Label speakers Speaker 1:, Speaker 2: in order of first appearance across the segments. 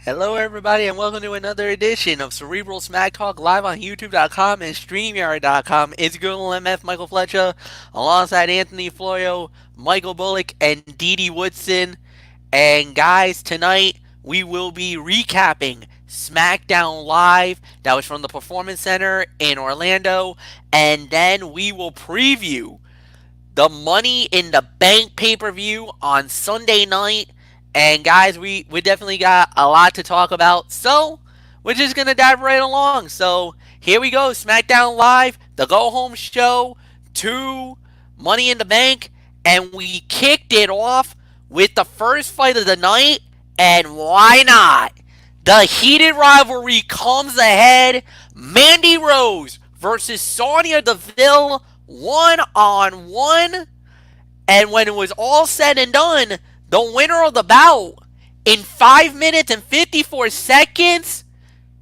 Speaker 1: Hello, everybody, and welcome to another edition of Cerebral Smack Talk live on YouTube.com and StreamYard.com. It's Google MF Michael Fletcher alongside Anthony Florio, Michael Bullock, and Dee Dee Woodson. And guys, tonight we will be recapping Smackdown Live that was from the Performance Center in Orlando, and then we will preview the Money in the Bank pay per view on Sunday night. And guys, we definitely got a lot to talk about. So we're just gonna dive right along. So here we go, SmackDown Live, the go home show to Money in the Bank, and we kicked it off with the first fight of the night. And why not? The heated rivalry comes ahead. Mandy Rose versus Sonya Deville, 1-on-1. And when it was all said and done, the winner of the bout in 5 minutes and 54 seconds,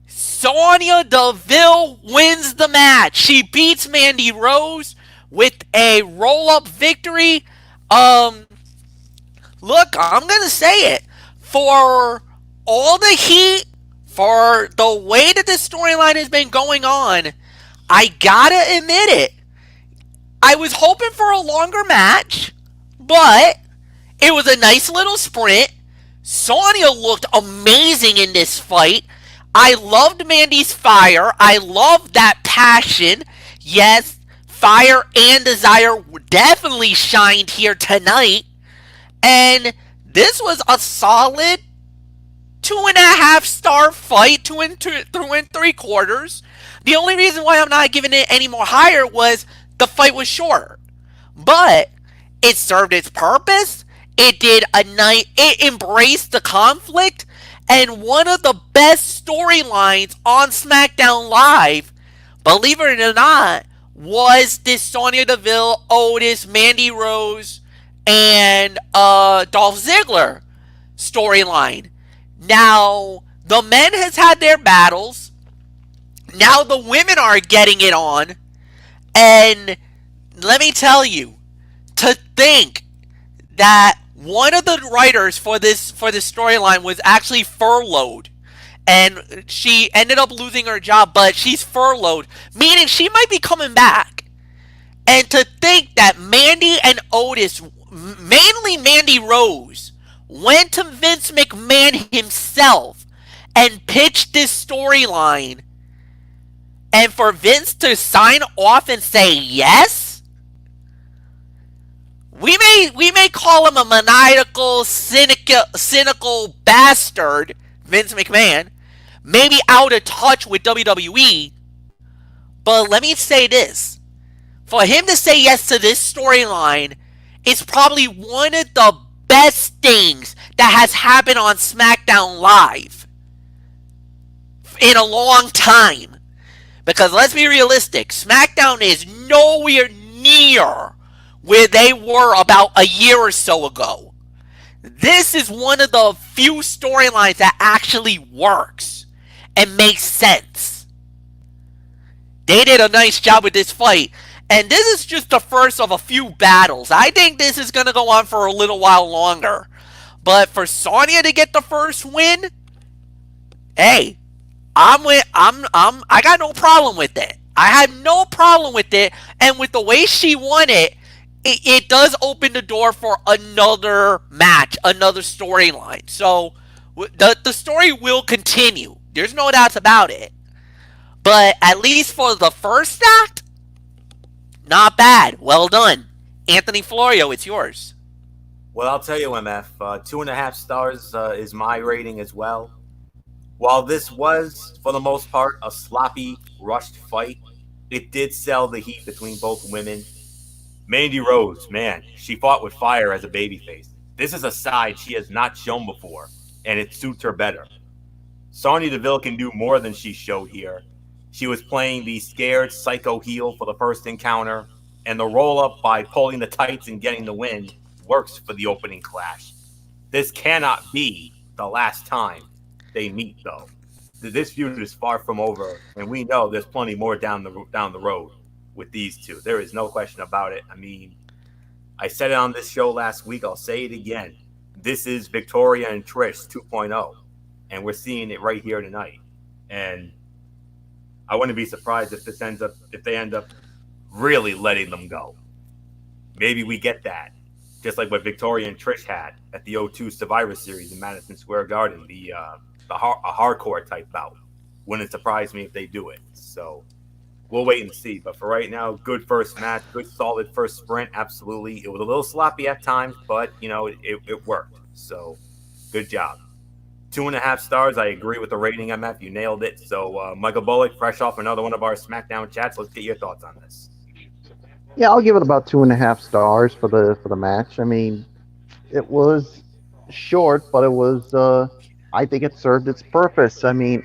Speaker 1: Sonya Deville wins the match. She beats Mandy Rose with a roll-up victory. Look, I'm going to say it. For all the heat, for the way that this storyline has been going on, I gotta admit it. I was hoping for a longer match, but it was a nice little sprint. Sonya looked amazing in this fight. I loved Mandy's fire. I loved that passion. Yes, fire and desire definitely shined here tonight. And this was a solid 2.5 star fight, 2 and 3 quarters. The only reason why I'm not giving it any more higher was the fight was shorter. But it served its purpose. It did a night. It embraced the conflict, and one of the best storylines on SmackDown Live, believe it or not, was this Sonya Deville, Otis, Mandy Rose, and Dolph Ziggler storyline. Now the men has had their battles. Now the women are getting it on, and let me tell you, to think that one of the writers for this storyline was actually furloughed, and she ended up losing her job, but she's furloughed, meaning she might be coming back. And to think that Mandy and Otis, mainly Mandy Rose, went to Vince McMahon himself and pitched this storyline, and for Vince to sign off and say yes, we may call him a maniacal, cynical bastard, Vince McMahon, maybe out of touch with WWE. But let me say this: for him to say yes to this storyline is probably one of the best things that has happened on SmackDown Live in a long time. Because let's be realistic, SmackDown is nowhere near where they were about a year or so ago. This is one of the few storylines that actually works and makes sense. They did a nice job with this fight. And this is just the first of a few battles. I think this is going to go on for a little while longer. But for Sonya to get the first win, hey, I got no problem with it. I have no problem with it. And with the way she won it, it does open the door for another match, another storyline. So the story will continue. There's no doubts about it. But at least for the first act, not bad. Well done. Anthony Florio, it's yours.
Speaker 2: Well, I'll tell you, MF, 2.5 stars is my rating as well. While this was, for the most part, a sloppy, rushed fight, it did sell the heat between both women. Mandy Rose, man, she fought with fire as a babyface. This is a side she has not shown before, and it suits her better. Sonya Deville can do more than she showed here. She was playing the scared psycho heel for the first encounter, and the roll-up by pulling the tights and getting the win works for the opening clash. This cannot be the last time they meet, though. This feud is far from over, and we know there's plenty more down the road with these two. There is no question about it. I mean, I said it on this show last week. I'll say it again. This is Victoria and Trish 2.0. and we're seeing it right here tonight. And I wouldn't be surprised if they end up really letting them go. Maybe we get that, just like what Victoria and Trish had at the O2 Survivor Series in Madison Square Garden, a hardcore type bout. Wouldn't surprise me if they do it. So we'll wait and see. But for right now, good first match, good solid first sprint. Absolutely, it was a little sloppy at times, but it worked. So good job. 2.5 stars. I agree with the rating, MF. You nailed it. So, Michael Bullock, fresh off another one of our SmackDown chats. Let's get your thoughts on this.
Speaker 3: Yeah, I'll give it about 2.5 stars for the match. I mean, it was short, but it was. I think it served its purpose. I mean,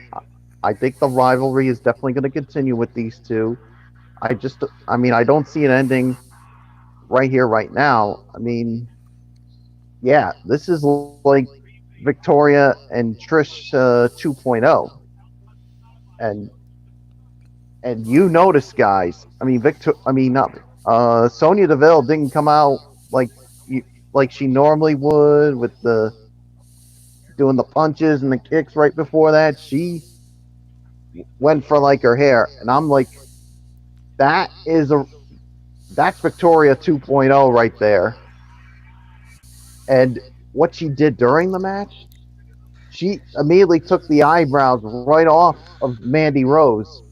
Speaker 3: I think the rivalry is definitely going to continue with these two. I mean, I don't see it ending right here, right now. I mean, yeah, this is like Victoria and Trish 2.0, and you notice, guys. I mean, not Sonya Deville didn't come out like like she normally would with the doing the punches and the kicks right before that. She went for like her hair, and I'm like, that is a that's Victoria 2.0 right there. And what she did during the match, she immediately took the eyebrows right off of Mandy Rose.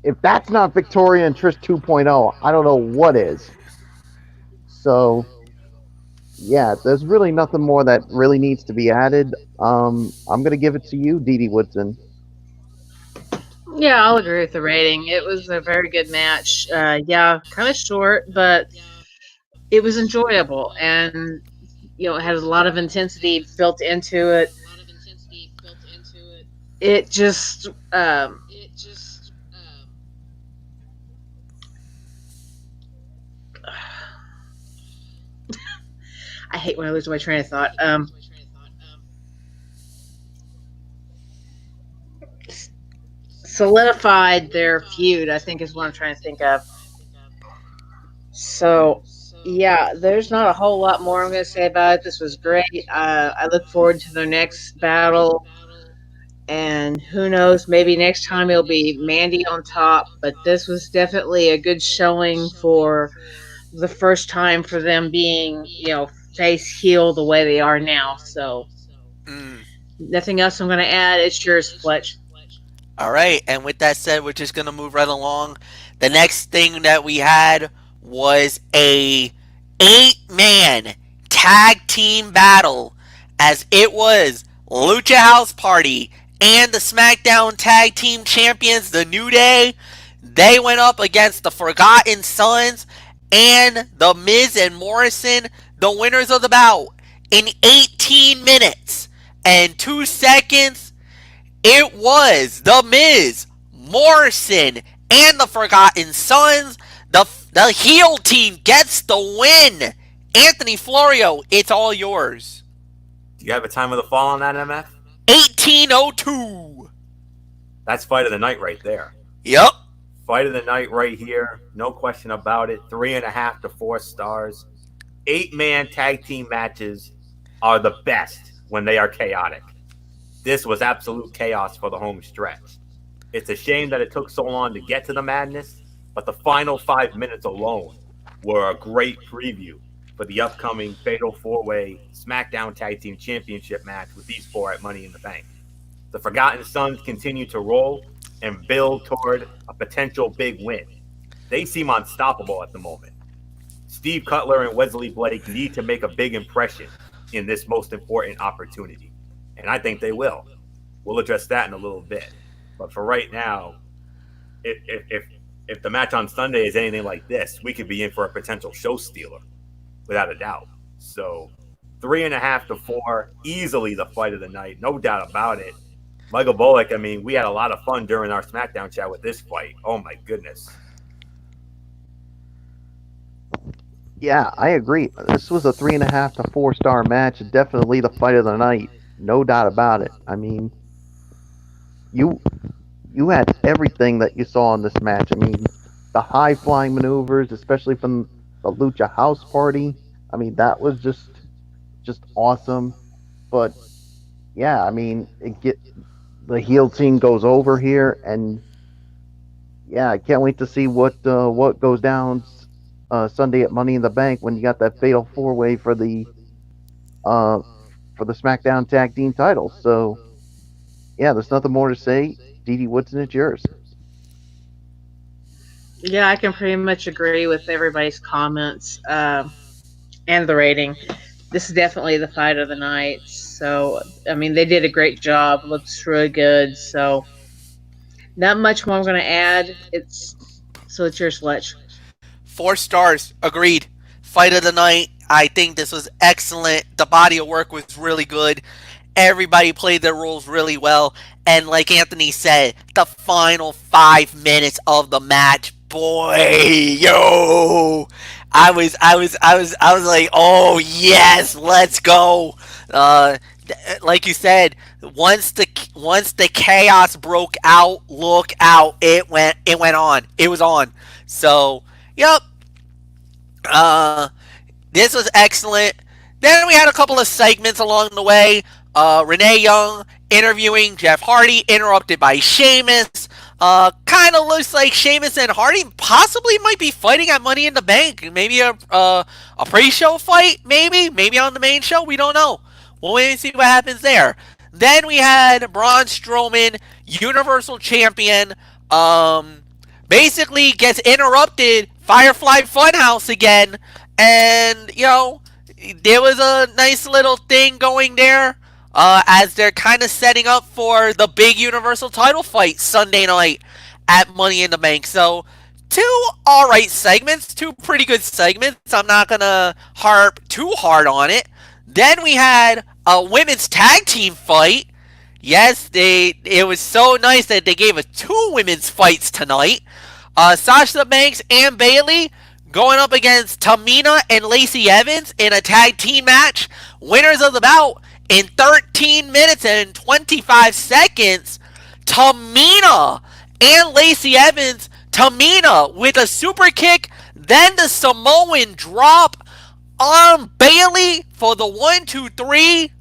Speaker 3: If that's not Victoria and Trish 2.0, I don't know what is. So, yeah, there's really nothing more that really needs to be added. I'm going to give it to you, Dee Dee Woodson.
Speaker 4: Yeah, I'll agree with the rating. It was a very good match. Yeah, kind of short, but it was enjoyable, and it had a lot of intensity built into it. It just I hate when I lose my train of thought. Solidified their feud, I think is what I'm trying to think of. So, yeah, there's not a whole lot more I'm going to say about it. This was great. I look forward to their next battle. And who knows, maybe next time it'll be Mandy on top. But this was definitely a good showing for the first time for them being, face heel the way they are now. So,
Speaker 1: Mm.
Speaker 4: nothing else I'm going to add. It's yours, Fletch.
Speaker 1: All right, and with that said, we're just gonna move right along. The next thing that we had was a 8-man tag team battle, as it was Lucha House Party and the SmackDown Tag Team Champions, the New Day. They went up against the Forgotten Sons and the Miz and Morrison, the winners of the bout, in 18 minutes and 2 seconds. It was The Miz, Morrison, and the Forgotten Sons. The heel team gets the win. Anthony Florio, it's all yours.
Speaker 2: Do you have a time of the fall on that, MF?
Speaker 1: 1802.
Speaker 2: That's fight of the night right there.
Speaker 1: Yep.
Speaker 2: Fight of the night right here. No question about it. 3.5 to 4 stars. 8-man tag team matches are the best when they are chaotic. This was absolute chaos for the home stretch. It's a shame that it took so long to get to the madness, but the final 5 minutes alone were a great preview for the upcoming Fatal 4-Way SmackDown Tag Team Championship match with these four at Money in the Bank. The Forgotten Sons continue to roll and build toward a potential big win. They seem unstoppable at the moment. Steve Cutler and Wesley Blake need to make a big impression in this most important opportunity. And I think they will. We'll address that in a little bit. But for right now, if the match on Sunday is anything like this, we could be in for a potential show stealer, without a doubt. So 3.5 to 4, easily the fight of the night, no doubt about it. Michael Bullock, I mean, we had a lot of fun during our SmackDown chat with this fight. Oh my goodness.
Speaker 3: Yeah, I agree. This was a 3.5 to 4 star match. Definitely the fight of the night, no doubt about it. I mean, you you had everything that you saw in this match. I mean, the high flying maneuvers, especially from the Lucha House Party. I mean, that was just awesome. But yeah, I mean, the heel team goes over here, and yeah, I can't wait to see what goes down Sunday at Money in the Bank when you got that fatal four way uh for the SmackDown Tag Team titles. So yeah, there's nothing more to say. Dee Woodson, it's yours.
Speaker 4: Yeah, I can pretty much agree with everybody's comments and the rating. This is definitely the fight of the night. So, I mean, they did a great job. Looks really good. So, not much more I'm going to add. It's yours, Fletch.
Speaker 1: 4 stars. Agreed. Fight of the night. I think this was excellent. The body of work was really good. Everybody played their roles really well. And like Anthony said, the final 5 minutes of the match, boy, yo, I was like, oh yes, let's go. Uh, like you said, once the chaos broke out, look out, it went on. It was on. So, yep. Uh, this was excellent. Then we had a couple of segments along the way. Renee Young interviewing Jeff Hardy, interrupted by Sheamus. Kind of looks like Sheamus and Hardy possibly might be fighting at Money in the Bank. Maybe a pre-show fight. Maybe on the main show. We don't know. We'll wait and see what happens there. Then we had Braun Strowman, Universal Champion. Basically gets interrupted. Firefly Funhouse again, and there was a nice little thing going there as they're kind of setting up for the big Universal title fight Sunday night at Money in the Bank. So, two alright segments, two pretty good segments. I'm not going to harp too hard on it. Then we had a women's tag team fight. Yes, it was so nice that they gave us two women's fights tonight. Sasha Banks and Bayley going up against Tamina and Lacey Evans in a tag team match. Winners of the bout in 13 minutes and 25 seconds. Tamina and Lacey Evans. Tamina with a super kick, then the Samoan drop on Bayley for the 1, 2, 3.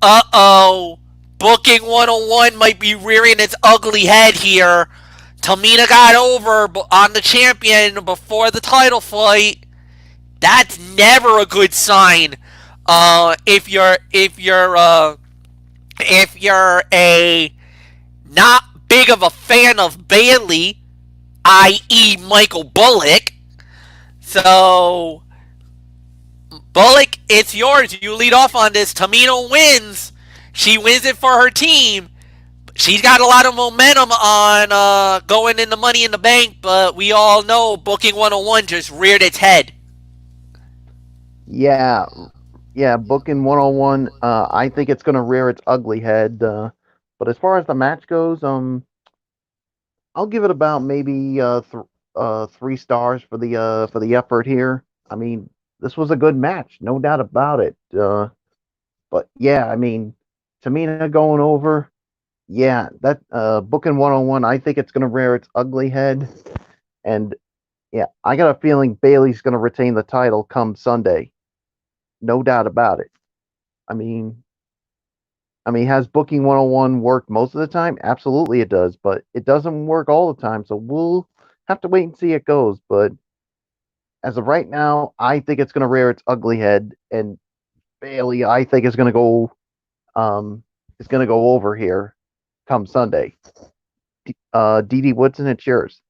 Speaker 1: Uh-oh. Booking 101 might be rearing its ugly head here. Tamina got over on the champion before the title fight. That's never a good sign. If you're a not big of a fan of Bayley, i.e. Michael Bullock. So Bullock, it's yours. You lead off on this. Tamina wins. She wins it for her team. She's got a lot of momentum on going into Money in the Bank, but we all know Booking 101 just reared its head.
Speaker 3: Yeah, yeah, booking 101. I think it's going to rear its ugly head. But as far as the match goes, I'll give it about maybe 3 stars for the effort here. I mean, this was a good match, no doubt about it. But yeah, I mean, Tamina going over. Yeah, that booking 101. I think it's going to rear its ugly head, and yeah, I got a feeling Bailey's going to retain the title come Sunday. No doubt about it. I mean, has booking 101 worked most of the time? Absolutely it does, but it doesn't work all the time, so we'll have to wait and see how it goes. But as of right now, I think it's going to rear its ugly head, and Bailey, I think, is going to go over here come Sunday. Dee Woodson, it's yours.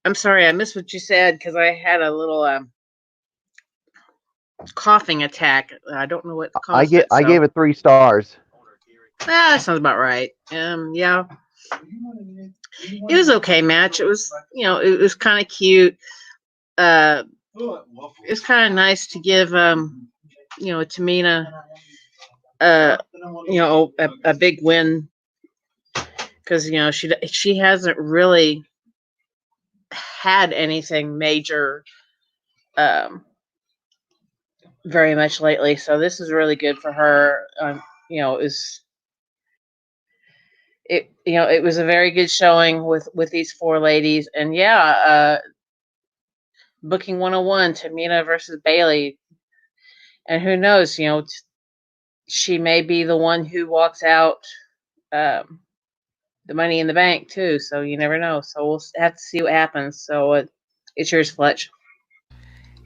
Speaker 4: I'm sorry, I missed what you said because I had a little coughing attack. I don't know what caused it.
Speaker 3: I gave it 3 stars.
Speaker 4: That sounds about right. Yeah, it was okay match. It was, it was kind of cute. It was kind of nice to give, Tamina, a big win because she hasn't really had anything major very much lately. So this is really good for her. It was a very good showing with these four ladies, and yeah, booking 101, Tamina versus Bayley. And who knows? She may be the one who walks out um, the Money in the Bank too. So you never know. So we'll have to see what happens. So it's yours, Fletch.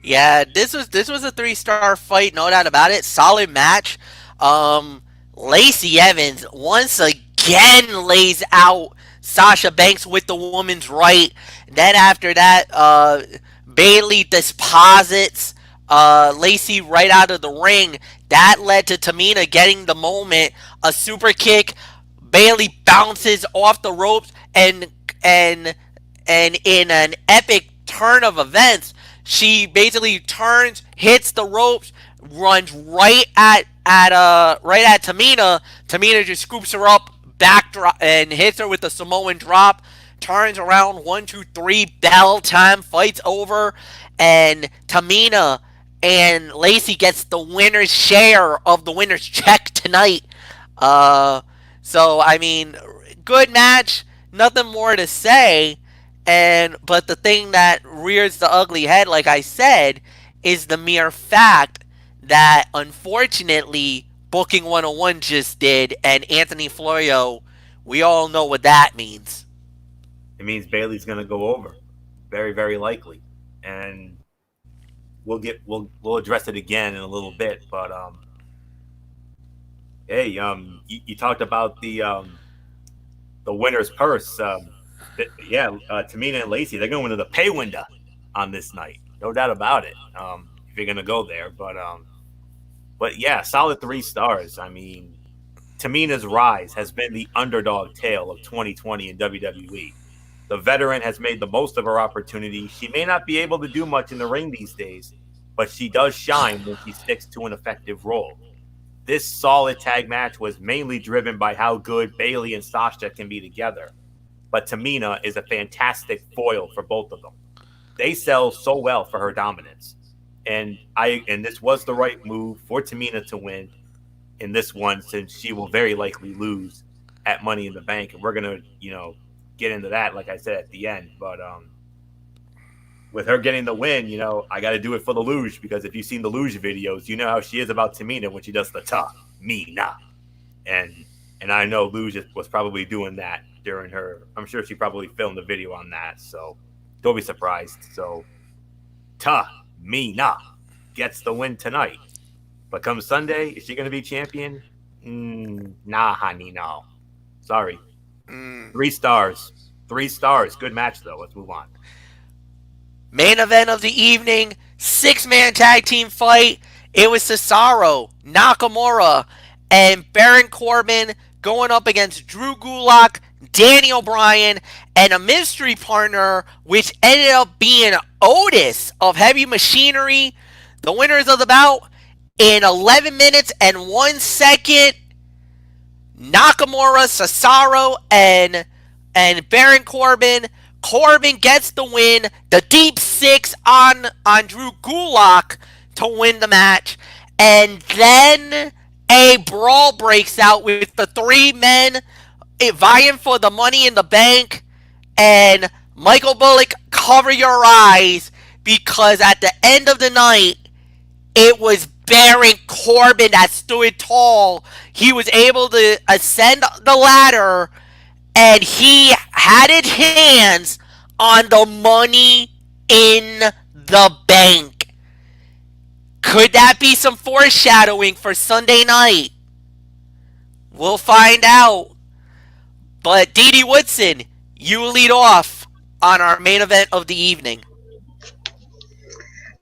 Speaker 1: Yeah, this was a 3-star fight, no doubt about it. Solid match. Um, Lacey Evans once again lays out Sasha Banks with the woman's right. Then after that, Bailey deposits Lacey right out of the ring. That led to Tamina getting the moment. A super kick. Bailey bounces off the ropes and and in an epic turn of events, she basically turns, hits the ropes, runs right at Tamina. Tamina just scoops her up, backdrop, and hits her with the Samoan drop. Turns around, 1, 2, 3, bell time, fights over, and Tamina and Lacey gets the winner's share of the winner's check tonight. Uh, so I mean, good match. Nothing more to say. And but the thing that rears the ugly head, like I said, is the mere fact that unfortunately Booking 101 just did, and Anthony Florio, we all know what that means.
Speaker 2: It means Bailey's going to go over, very very likely, and we'll address it again in a little bit. But hey, you talked about the winner's purse. Yeah, Tamina and Lacey, they're going to the pay window on this night, no doubt about it. If you're gonna go there, but yeah, solid 3 stars. I mean, Tamina's rise has been the underdog tale of 2020 in WWE. The veteran has made the most of her opportunity. She may not be able to do much in the ring these days, but she does shine when she sticks to an effective role. This solid tag match was mainly driven by how good Bailey and Sasha can be together, but Tamina is a fantastic foil for both of them. They sell so well for her dominance. And this was the right move for Tamina to win in this one, since she will very likely lose at Money in the Bank. And we're gonna, get into that, like I said, at the end. But with her getting the win, I got to do it for the luge, because if you've seen the luge videos, you know how she is about Tamina when she does the ta me nah, and I know luge was probably doing that during her. I'm sure she probably filmed a video on that, so don't be surprised. So ta me nah gets the win tonight. But come Sunday, is she going to be champion? Nah, honey, no. Sorry.
Speaker 1: Mm.
Speaker 2: 3 stars. 3 stars. Good match, though. Let's move on.
Speaker 1: Main event of the evening, 6-man tag team fight. It was Cesaro, Nakamura, and Baron Corbin going up against Drew Gulak, Danny O'Brien, and a mystery partner, which ended up being Otis of Heavy Machinery. The winners of the bout in 11 minutes and 1 second. Nakamura, Cesaro, and Baron Corbin. Corbin gets the win. The deep six on Drew Gulak to win the match. And then a brawl breaks out with the 3 men vying for the Money in the Bank. And Michael Bullock, cover your eyes, because at the end of the night, it was Baron Corbin that stood tall. He was able to ascend the ladder, and he had his hands on the Money in the Bank. Could that be some foreshadowing for Sunday night? We'll find out. But Dee Woodson, you lead off on our main event of the evening.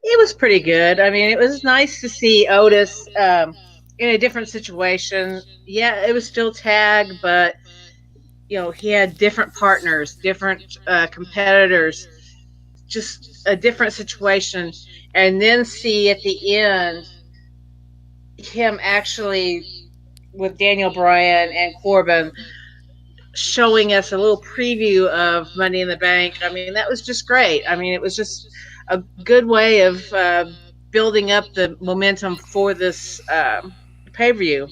Speaker 4: It was pretty good. I mean, it was nice to see Otis in a different situation. Yeah, it was still tag, but he had different partners, different competitors, just a different situation. And then see at the end him actually with Daniel Bryan and Corbin showing us a little preview of Money in the Bank. I mean, that was just great. I mean, it was just a good way of building up the momentum for this pay-per-view.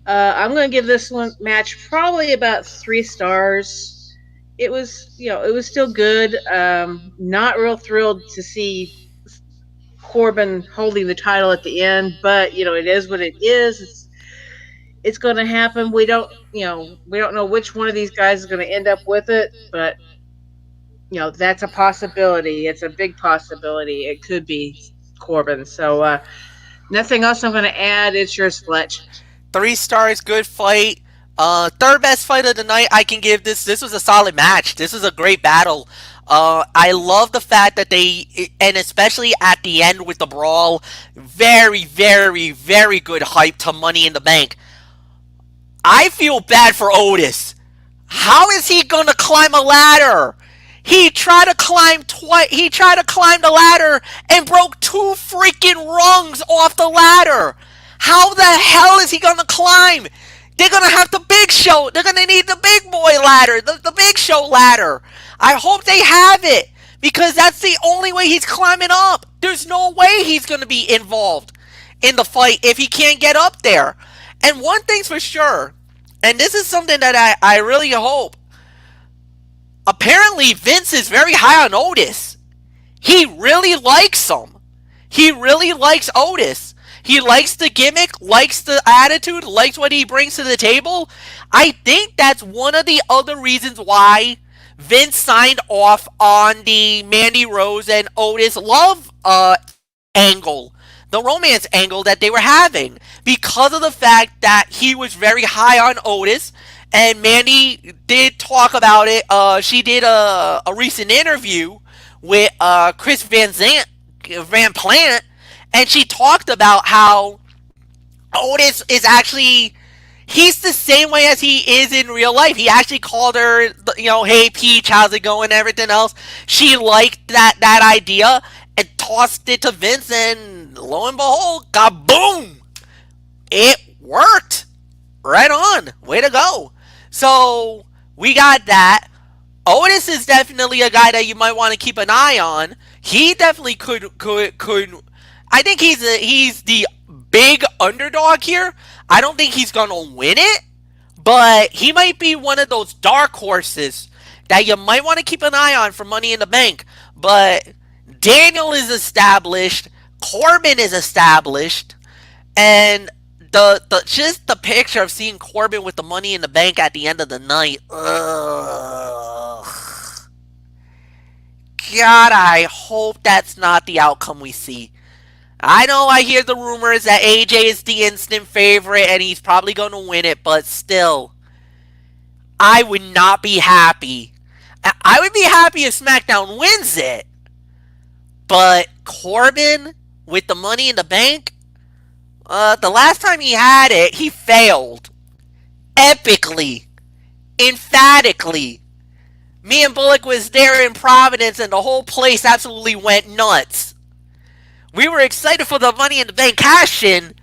Speaker 4: I'm going to give this one match probably about 3 stars. It was, it was still good. Not real thrilled to see Corbin holding the title at the end, but it is what it is. It's going to happen. We don't know which one of these guys is going to end up with it, but that's a possibility. It's a big possibility. It could be Corbin. So nothing else I'm going to add. It's yours, Fletch.
Speaker 1: 3 stars, good fight. Third best fight of the night. I can give this. This was a solid match. This was a great battle. I love the fact that and especially at the end with the brawl, very, very, very good hype to Money in the Bank. I feel bad for Otis. How is he gonna climb a ladder? He tried to climb twice. He tried to climb the ladder and broke 2 freaking rungs off the ladder. How the hell is he gonna climb? They're gonna have the Big Show. They're gonna need the big boy ladder, the Big Show ladder. I hope they have it because that's the only way he's climbing up. There's no way he's gonna be involved in the fight if he can't get up there. And one thing's for sure, and this is something that I really hope. Apparently, Vince is very high on Otis. He really likes him. He really likes Otis. He likes the gimmick, likes the attitude, likes what he brings to the table. I think that's one of the other reasons why Vince signed off on the Mandy Rose and Otis love angle, the romance angle that they were having, because of the fact that he was very high on Otis. And Mandy did talk about it. She did a recent interview with Chris Van Plant, and she talked about how Otis is actually, he's the same way as he is in real life. He actually called her, hey Peach, how's it going, and everything else. She liked that idea and tossed it to Vince, and lo and behold, kaboom! It worked. Right on. Way to go. So we got that. Otis is definitely a guy that you might want to keep an eye on. He definitely could. I think he's the big underdog here. I don't think he's gonna win it, but he might be one of those dark horses that you might want to keep an eye on for Money in the Bank. But Daniel is established. Corbin is established, and just the picture of seeing Corbin with the Money in the Bank at the end of the night. Ugh. God, I hope that's not the outcome we see. I know I hear the rumors that AJ is the instant favorite and he's probably going to win it, but still, I would not be happy. I would be happy if SmackDown wins it, but Corbin with the Money in the Bank? The last time he had it, he failed. Epically. Emphatically. Me and Bullock was there in Providence and the whole place absolutely went nuts. We were excited for the Money in the Bank cash-in.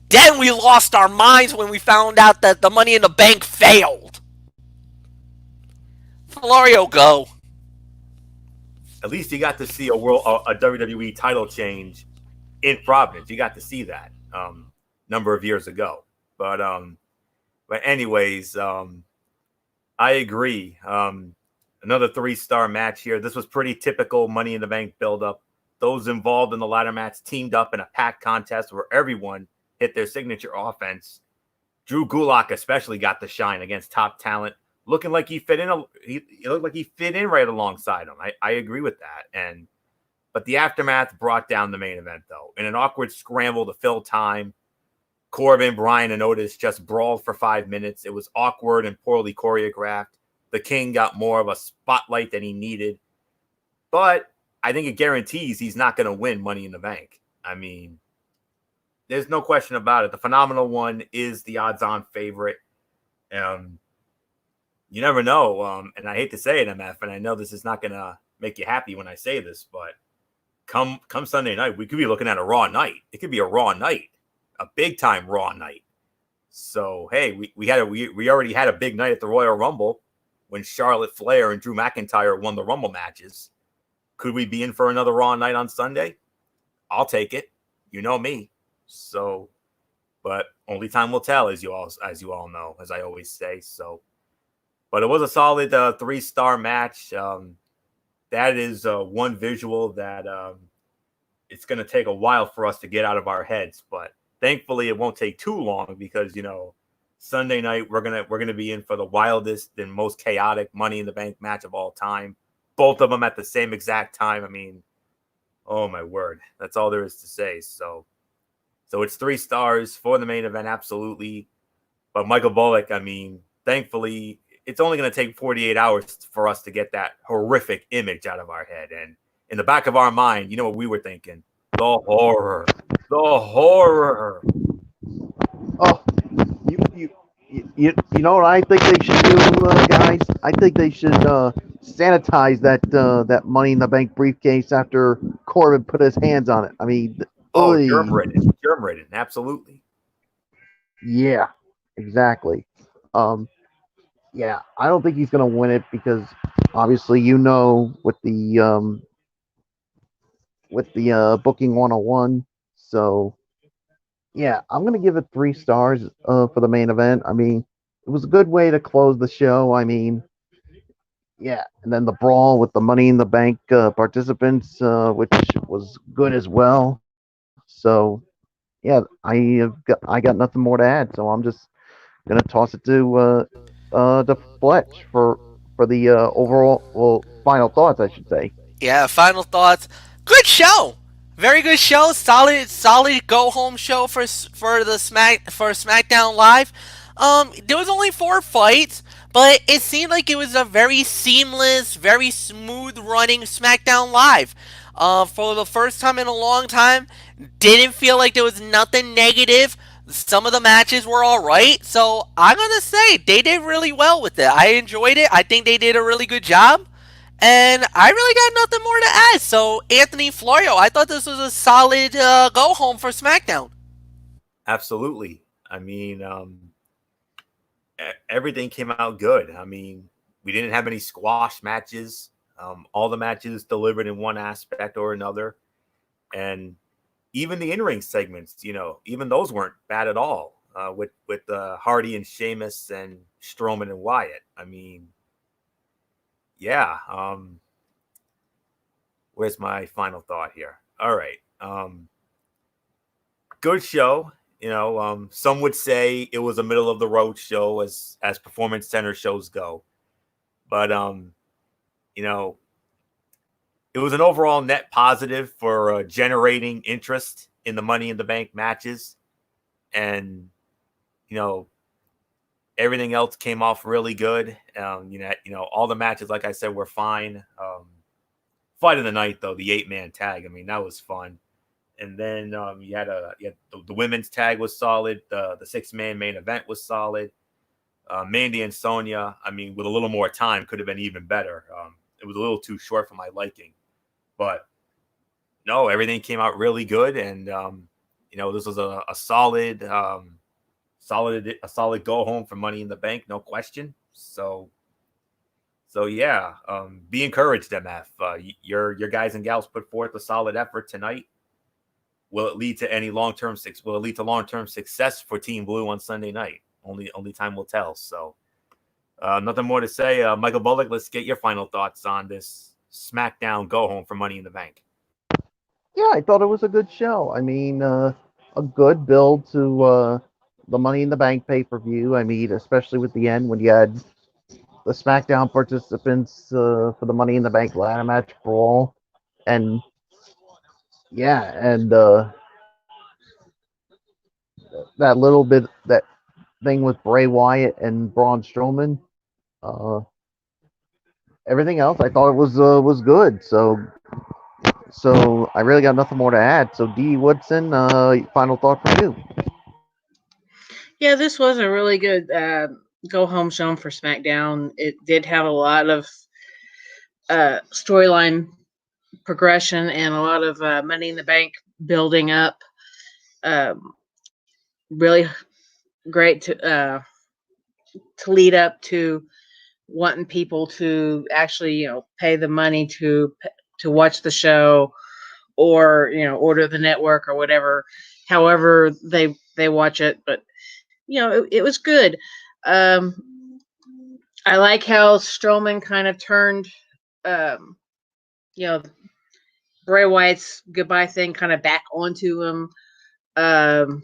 Speaker 1: Then we lost our minds when we found out that the Money in the Bank failed. Florio, go.
Speaker 2: At least you got to see a WWE title change in Providence. You got to see that number of years ago. But anyways, I agree. Another 3-star match here. This was pretty typical Money in the Bank build-up. Those involved in the ladder match teamed up in a packed contest where everyone hit their signature offense. Drew Gulak especially got the shine against top talent, looking like he fit in. He looked like he fit in right alongside him. I agree with that. But the aftermath brought down the main event, though. In an awkward scramble to fill time, Corbin, Bryan, and Otis just brawled for 5 minutes. It was awkward and poorly choreographed. The King got more of a spotlight than he needed. But I think it guarantees he's not going to win Money in the Bank. I mean, there's no question about it. The Phenomenal One is the odds-on favorite. You never know. And I hate to say it, MF, and I know this is not going to make you happy when I say this, but come Sunday night, we could be looking at a Raw night. It could be a Raw night, a big-time Raw night. So, hey, we already had a big night at the Royal Rumble when Charlotte Flair and Drew McIntyre won the Rumble matches. Could we be in for another Raw night on Sunday? I'll take it. You know me. So, but only time will tell, as you all know, as I always say. So, but it was a solid 3-star match. That is one visual that it's going to take a while for us to get out of our heads, but thankfully it won't take too long because Sunday night we're gonna be in for the wildest and most chaotic Money in the Bank match of all time. Both of them at the same exact time. I mean, oh my word, that's all there is to say. So it's 3 stars for the main event, absolutely. But Michael Bullock, I mean, thankfully, it's only going to take 48 hours for us to get that horrific image out of our head. And in the back of our mind, you know what we were thinking? The horror. The horror.
Speaker 3: Oh, you know what I think they should do, guys? I think they should sanitize that Money in the Bank briefcase after Corbin put his hands on it. I mean,
Speaker 2: Oh,
Speaker 3: oy,
Speaker 2: germ-ridden. Germ-ridden, absolutely.
Speaker 3: yeah, exactly. Um, yeah, I don't think he's gonna win it because obviously with the booking 101. So yeah, I'm gonna give it 3 stars for the main event. I mean, it was a good way to close the show. I mean, yeah, and then the brawl with the Money in the Bank participants, which was good as well. So yeah, I got nothing more to add. So I'm just gonna toss it to Fletch for the overall final thoughts, I should say.
Speaker 1: Yeah, final thoughts. Good show. Very good show. Solid go home show for the SmackDown Live. There was only 4 fights, but it seemed like it was a very seamless, very smooth running SmackDown Live. For the first time in a long time, didn't feel like there was nothing negative. Some of the matches were all right, so I'm gonna say they did really well with it. I enjoyed it. I think they did a really good job. And I really got nothing more to add. So, Anthony Florio, I thought this was a solid go home for SmackDown.
Speaker 2: Absolutely. I mean, everything came out good. I mean, we didn't have any squash matches. All the matches delivered in one aspect or another. And even the in-ring segments, even those weren't bad at all. With Hardy and Sheamus and Strowman and Wyatt. I mean, yeah. Where's my final thought here? All right. Good show. Some would say it was a middle of the road show as performance center shows go, but it was an overall net positive for generating interest in the Money in the Bank matches, and everything else came off really good. All the matches, like I said, were fine. Fight of the night, though, the 8-man tag. I mean, that was fun. And then you had the women's tag was solid. The 6-man main event was solid. Mandy and Sonya, I mean, with a little more time, could have been even better. It was a little too short for my liking, but no, everything came out really good. And this was a solid go home for Money in the Bank, no question. So yeah, be encouraged, MF. Your guys and gals put forth a solid effort tonight. Will it lead to long-term success for Team Blue on Sunday night? Only time will tell. So nothing more to say. Michael Bullock, let's get your final thoughts on this SmackDown go home for Money in the Bank.
Speaker 3: Yeah, I thought it was a good show. I mean, a good build to the Money in the Bank pay per view. I mean, especially with the end when you had the SmackDown participants for the Money in the Bank ladder match brawl, and yeah, and that little bit that thing with Bray Wyatt and Braun Strowman. Uh, Everything else, I thought it was good. So I really got nothing more to add. So D Woodson, final thought from you.
Speaker 4: Yeah, this was a really good go home show for SmackDown. It did have a lot of storyline progression and a lot of Money in the Bank building up. Really great to lead up to wanting people to actually pay the money to watch the show, or order the network or whatever, however they watch it. But it was good. I like how Strowman kind of turned, um, you know, Bray Wyatt's goodbye thing kind of back onto him. Um,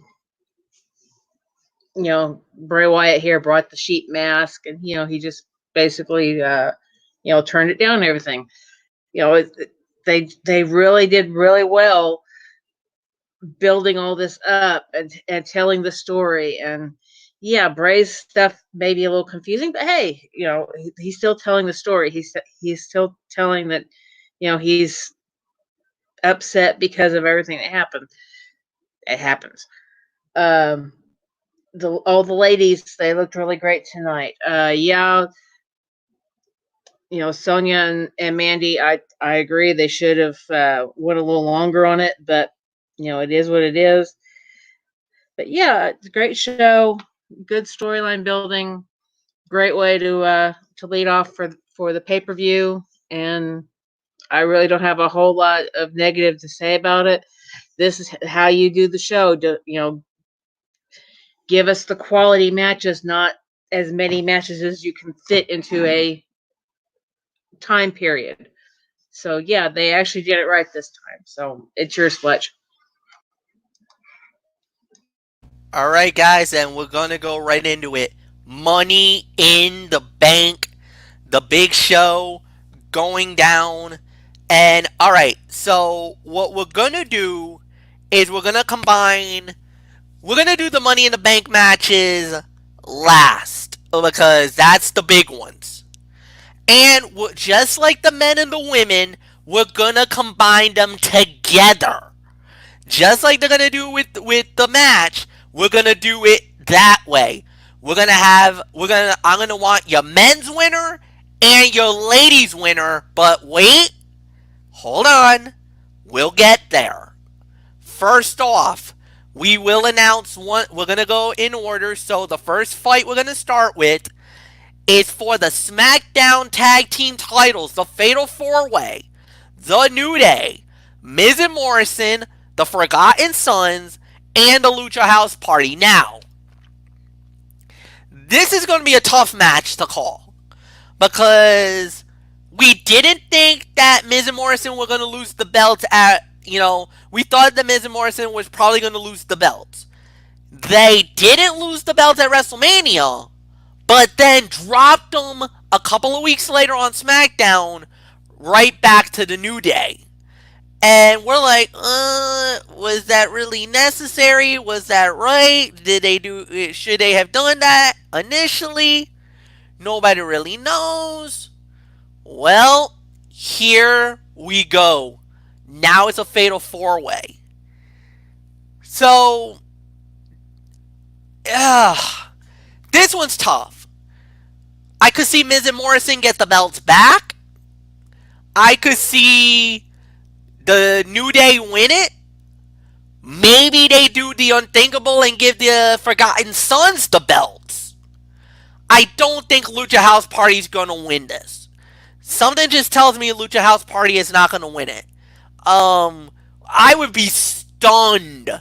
Speaker 4: Bray Wyatt here brought the sheep mask, and he just basically turned it down and everything. They really did really well building all this up and telling the story. And yeah, Bray's stuff may be a little confusing, but hey, he's still telling the story. He's still telling that he's upset because of everything that happened. It happens. Um, all the ladies, they looked really great tonight. Yeah, Sonya and Mandy, I agree they should have went a little longer on it, but it is what it is. But yeah, it's a great show, good storyline building, great way to lead off for the pay-per-view, and I really don't have a whole lot of negative to say about it. This is how you do the show. Give us the quality matches, not as many matches as you can fit into a time period. So yeah, they actually did it right this time. So it's yours, Fletch.
Speaker 1: All right, guys, and we're gonna go right into it. Money in the Bank, the big show going down. And all right, so what we're gonna do is we're gonna combine. We're gonna do the Money in the Bank matches last because that's the big ones. And just like the men and the women, we're gonna combine them together. Just like they're gonna do with the match, we're gonna do it that way. I'm gonna want your men's winner and your ladies winner, but wait, hold on, we'll get there. First off, we will announce one. We're gonna go in order. So the first fight we're gonna start with is for the Smackdown Tag Team titles, the Fatal 4-Way, The New Day, Miz and Morrison, the Forgotten Sons, and the Lucha House Party. Now, this is going to be a tough match to call because we didn't think that Miz and Morrison were going to lose the belts we thought that Miz and Morrison was probably going to lose the belts. They didn't lose the belts at WrestleMania, but then dropped them a couple of weeks later on SmackDown right back to the New Day. And we're like, was that really necessary? Was that right? Should they have done that initially? Nobody really knows. Well, here we go. Now it's a Fatal 4-Way. So, this one's tough. I could see Miz and Morrison get the belts back. I could see the New Day win it. Maybe they do the unthinkable and give the Forgotten Sons the belts. I don't think Lucha House Party is going to win this. Something just tells me Lucha House Party is not going to win it. I would be stunned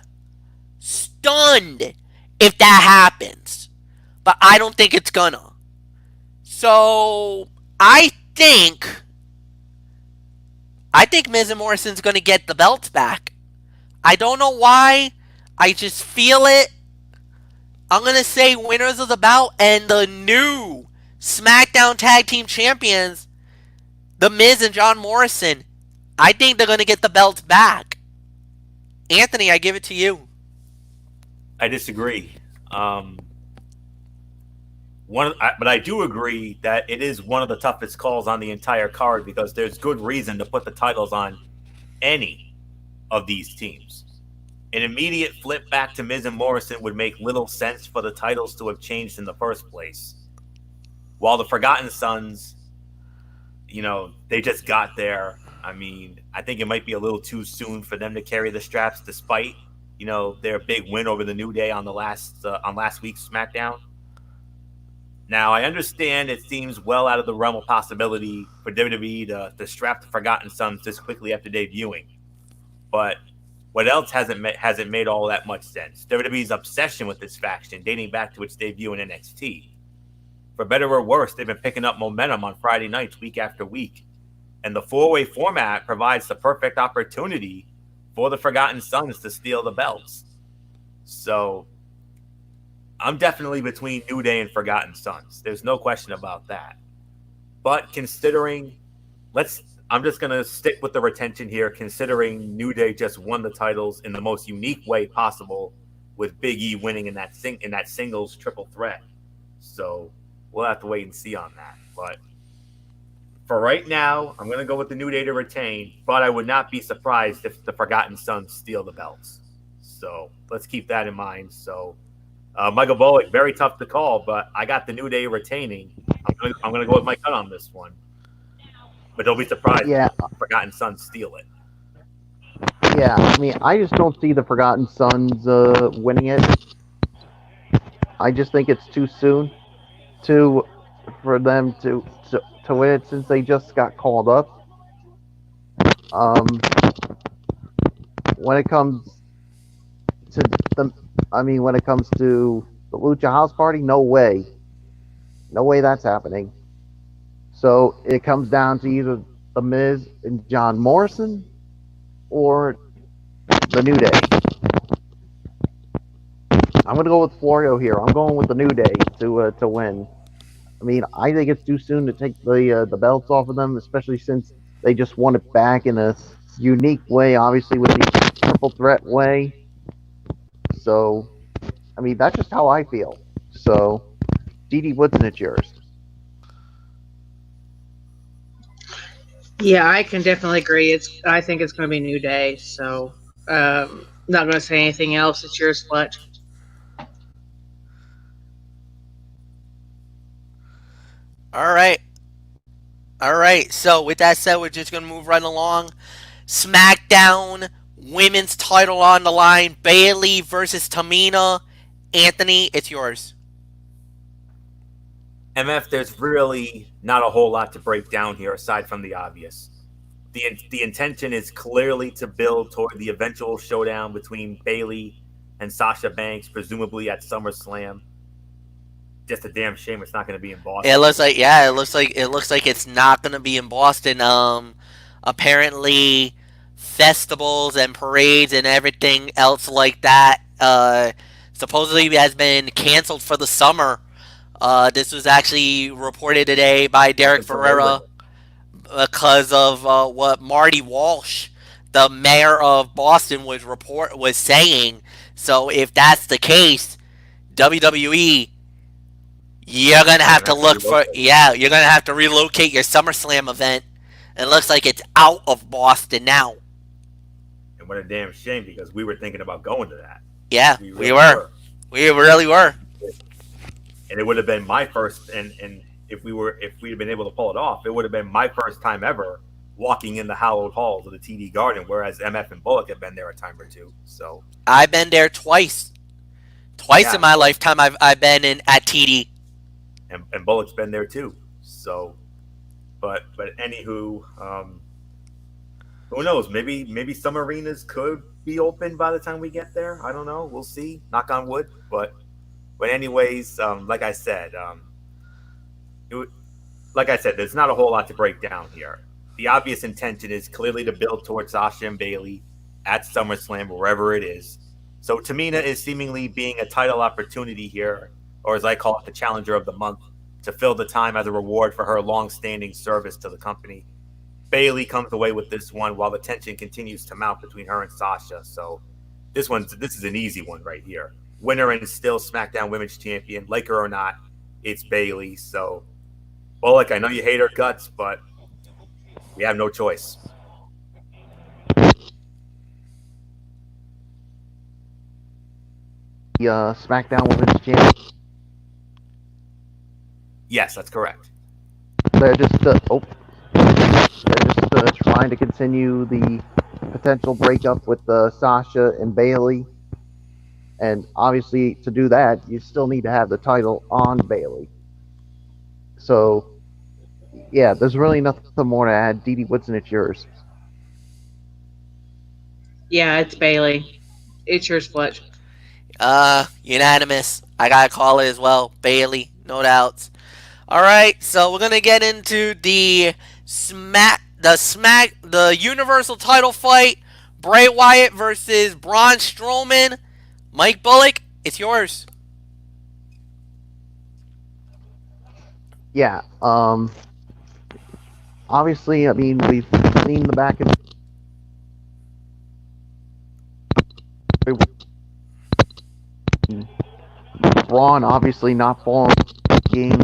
Speaker 1: if that happens. But I don't think it's gonna. So, I think Miz and Morrison's gonna get the belts back. I don't know why. I just feel it. I'm gonna say winners of the bout and the new SmackDown Tag Team Champions, The Miz and John Morrison. I think they're gonna get the belts back. Anthony, I give it to you.
Speaker 2: I disagree. But I do agree that it is one of the toughest calls on the entire card because there's good reason to put the titles on any of these teams. An immediate flip back to Miz and Morrison would make little sense for the titles to have changed in the first place. While the Forgotten Sons, they just got there. I mean, I think it might be a little too soon for them to carry the straps despite, their big win over the New Day on last week's SmackDown. Now, I understand it seems well out of the realm of possibility for WWE to strap the Forgotten Sons this quickly after debuting. But what else hasn't made all that much sense? WWE's obsession with this faction dating back to its debut in NXT. For better or worse, they've been picking up momentum on Friday nights week after week. And the four-way format provides the perfect opportunity for the Forgotten Sons to steal the belts. So I'm definitely between New Day and Forgotten Sons. There's no question about that. But considering, I'm just gonna stick with the retention here, considering New Day just won the titles in the most unique way possible, with Big E winning in that singles triple threat. So we'll have to wait and see on that. But for right now, I'm gonna go with the New Day to retain. But I would not be surprised if the Forgotten Sons steal the belts. So let's keep that in mind. So Michael Bullock, very tough to call, but I got the New Day retaining. I'm gonna go with my cut on this one. But don't be surprised
Speaker 3: Yeah,
Speaker 2: if Forgotten Sons steal it.
Speaker 3: yeah. I mean, I just don't see the Forgotten Sons winning it. I just think it's too soon to for them to win it since they just got called up. Um, when it comes to when it comes to the Lucha House Party, no way that's happening. So it comes down to either the Miz and John Morrison or the New Day. I'm gonna go with Florio here. I'm going with the New Day to win. I mean, I think it's too soon to take the belts off of them, especially since they just won it back in a unique way, obviously with the triple threat way. So, I mean, that's just how I feel. So, Dee Woodson, it's yours.
Speaker 4: Yeah, I can definitely agree. I think it's going to be New Day. So, not going to say anything else. It's yours, Fletch.
Speaker 1: All right. All right. So with that said, we're just gonna move right along. SmackDown women's title on the line. Bayley versus Tamina. Anthony, it's yours.
Speaker 2: MF, there's really not a whole lot to break down here aside from the obvious. The intention is clearly to build toward the eventual showdown between Bayley and Sasha Banks, presumably at SummerSlam. Just a damn shame it's not going to be in Boston.
Speaker 1: It looks like it's not gonna be in Boston. Apparently, festivals and parades and everything else like that supposedly has been canceled for the summer. This was actually reported today by Derek Ferreira because of what Marty Walsh, the mayor of Boston, was saying. So if that's the case, WWE, you're gonna have to look for you're gonna have to relocate your SummerSlam event. It looks like it's out of Boston now.
Speaker 2: And what a damn shame, because we were thinking about going to that.
Speaker 1: Yeah, we were. We really were.
Speaker 2: And it would have been my first, and if we'd have been able to pull it off, it would have been my first time ever walking in the hallowed halls of the TD Garden, whereas MF and Bullock have been there a time or two. So
Speaker 1: I've been there twice. In my lifetime, I've been in at TD.
Speaker 2: And Bullock's been there too. So, but anywho, who knows? Maybe some arenas could be open by the time we get there. I don't know. We'll see. Knock on wood. But anyways, like I said, there's not a whole lot to break down here. The obvious intention is clearly to build towards Sasha and Bayley at SummerSlam, wherever it is. So Tamina is seemingly being a title opportunity here, or as I call it, the challenger of the month, to fill the time as a reward for her long-standing service to the company. Bayley comes away with this one while the tension continues to mount between her and Sasha. So this is an easy one right here. Winner and still SmackDown Women's Champion, like her or not, it's Bayley. So, Bullock, I know you hate her guts, but we have no choice.
Speaker 3: The SmackDown Women's Champion.
Speaker 2: Yes, that's correct.
Speaker 3: They're just trying to continue the potential breakup with Sasha and Bayley, and obviously to do that, you still need to have the title on Bayley. So, yeah, there's really nothing more to add. Dee Woodson, it's yours.
Speaker 4: Yeah, it's Bayley. It's yours, Fletch.
Speaker 1: Unanimous. I gotta call it as well. Bayley, no doubts. Alright, so we're gonna get into the the Universal title fight, Bray Wyatt versus Braun Strowman. Mike Bullock, it's yours.
Speaker 3: Yeah. Obviously, I mean, we've seen the back and Braun obviously not falling game.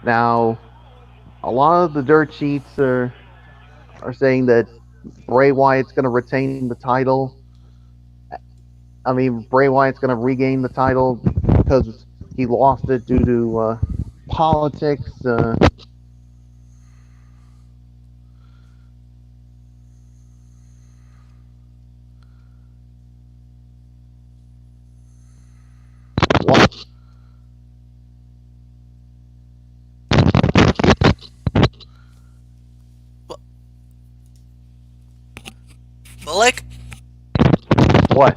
Speaker 3: Now, a lot of the dirt sheets are saying that Bray Wyatt's going to retain the title. I mean, Bray Wyatt's going to regain the title because he lost it due to politics.
Speaker 1: Bullock,
Speaker 3: What?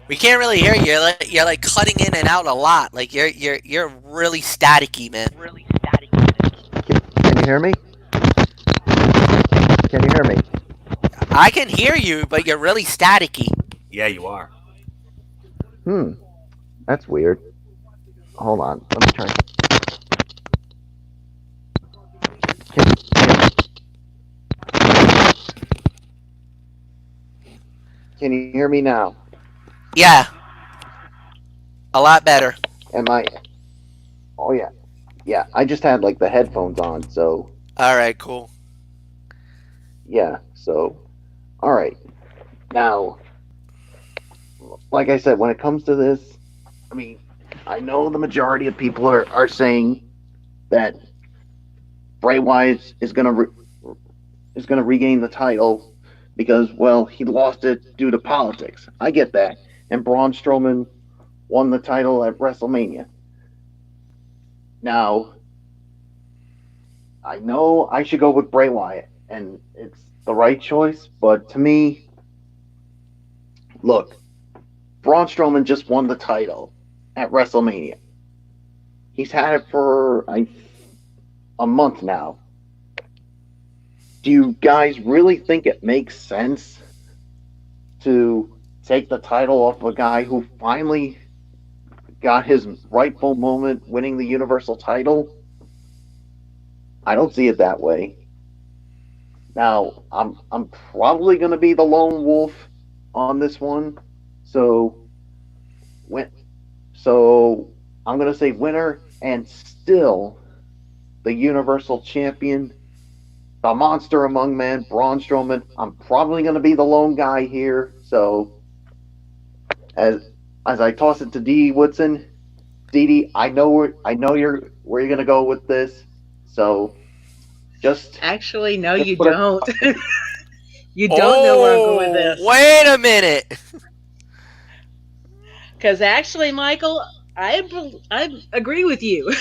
Speaker 1: we can't really hear you. You're like cutting in and out a lot. Like you're really staticky, man.
Speaker 3: Can you hear me? Can you hear me?
Speaker 1: I can hear you, but you're really staticky.
Speaker 2: Yeah, you are.
Speaker 3: That's weird. Hold on. Let me try. Can you hear me now?
Speaker 1: Yeah, a lot better.
Speaker 3: Am I? Oh yeah, yeah. I just had like the headphones on, so
Speaker 1: All right, cool.
Speaker 3: yeah. So, all right. Now, like I said, when it comes to this, I mean, I know the majority of people are saying that Bray Wyatt is gonna regain the title because, well, he lost it due to politics. I get that. And Braun Strowman won the title at WrestleMania. Now, I know I should go with Bray Wyatt, and it's the right choice, but to me, look, Braun Strowman just won the title at WrestleMania. He's had it for a month now. Do you guys really think it makes sense to take the title off a guy who finally got his rightful moment winning the Universal title? I don't see it that way. Now, I'm probably going to be the lone wolf on this one. So I'm going to say winner and still the Universal Champion, the monster among men, Braun Strowman. I'm probably going to be the lone guy here. So as I toss it to Dee Woodson, Dee, I know where you're going to go with this. So just
Speaker 4: Actually, no,
Speaker 3: just
Speaker 4: you
Speaker 3: put a-
Speaker 4: don't. You don't know where I'm going with this.
Speaker 1: Wait a minute.
Speaker 4: Because actually, Michael, I agree with you.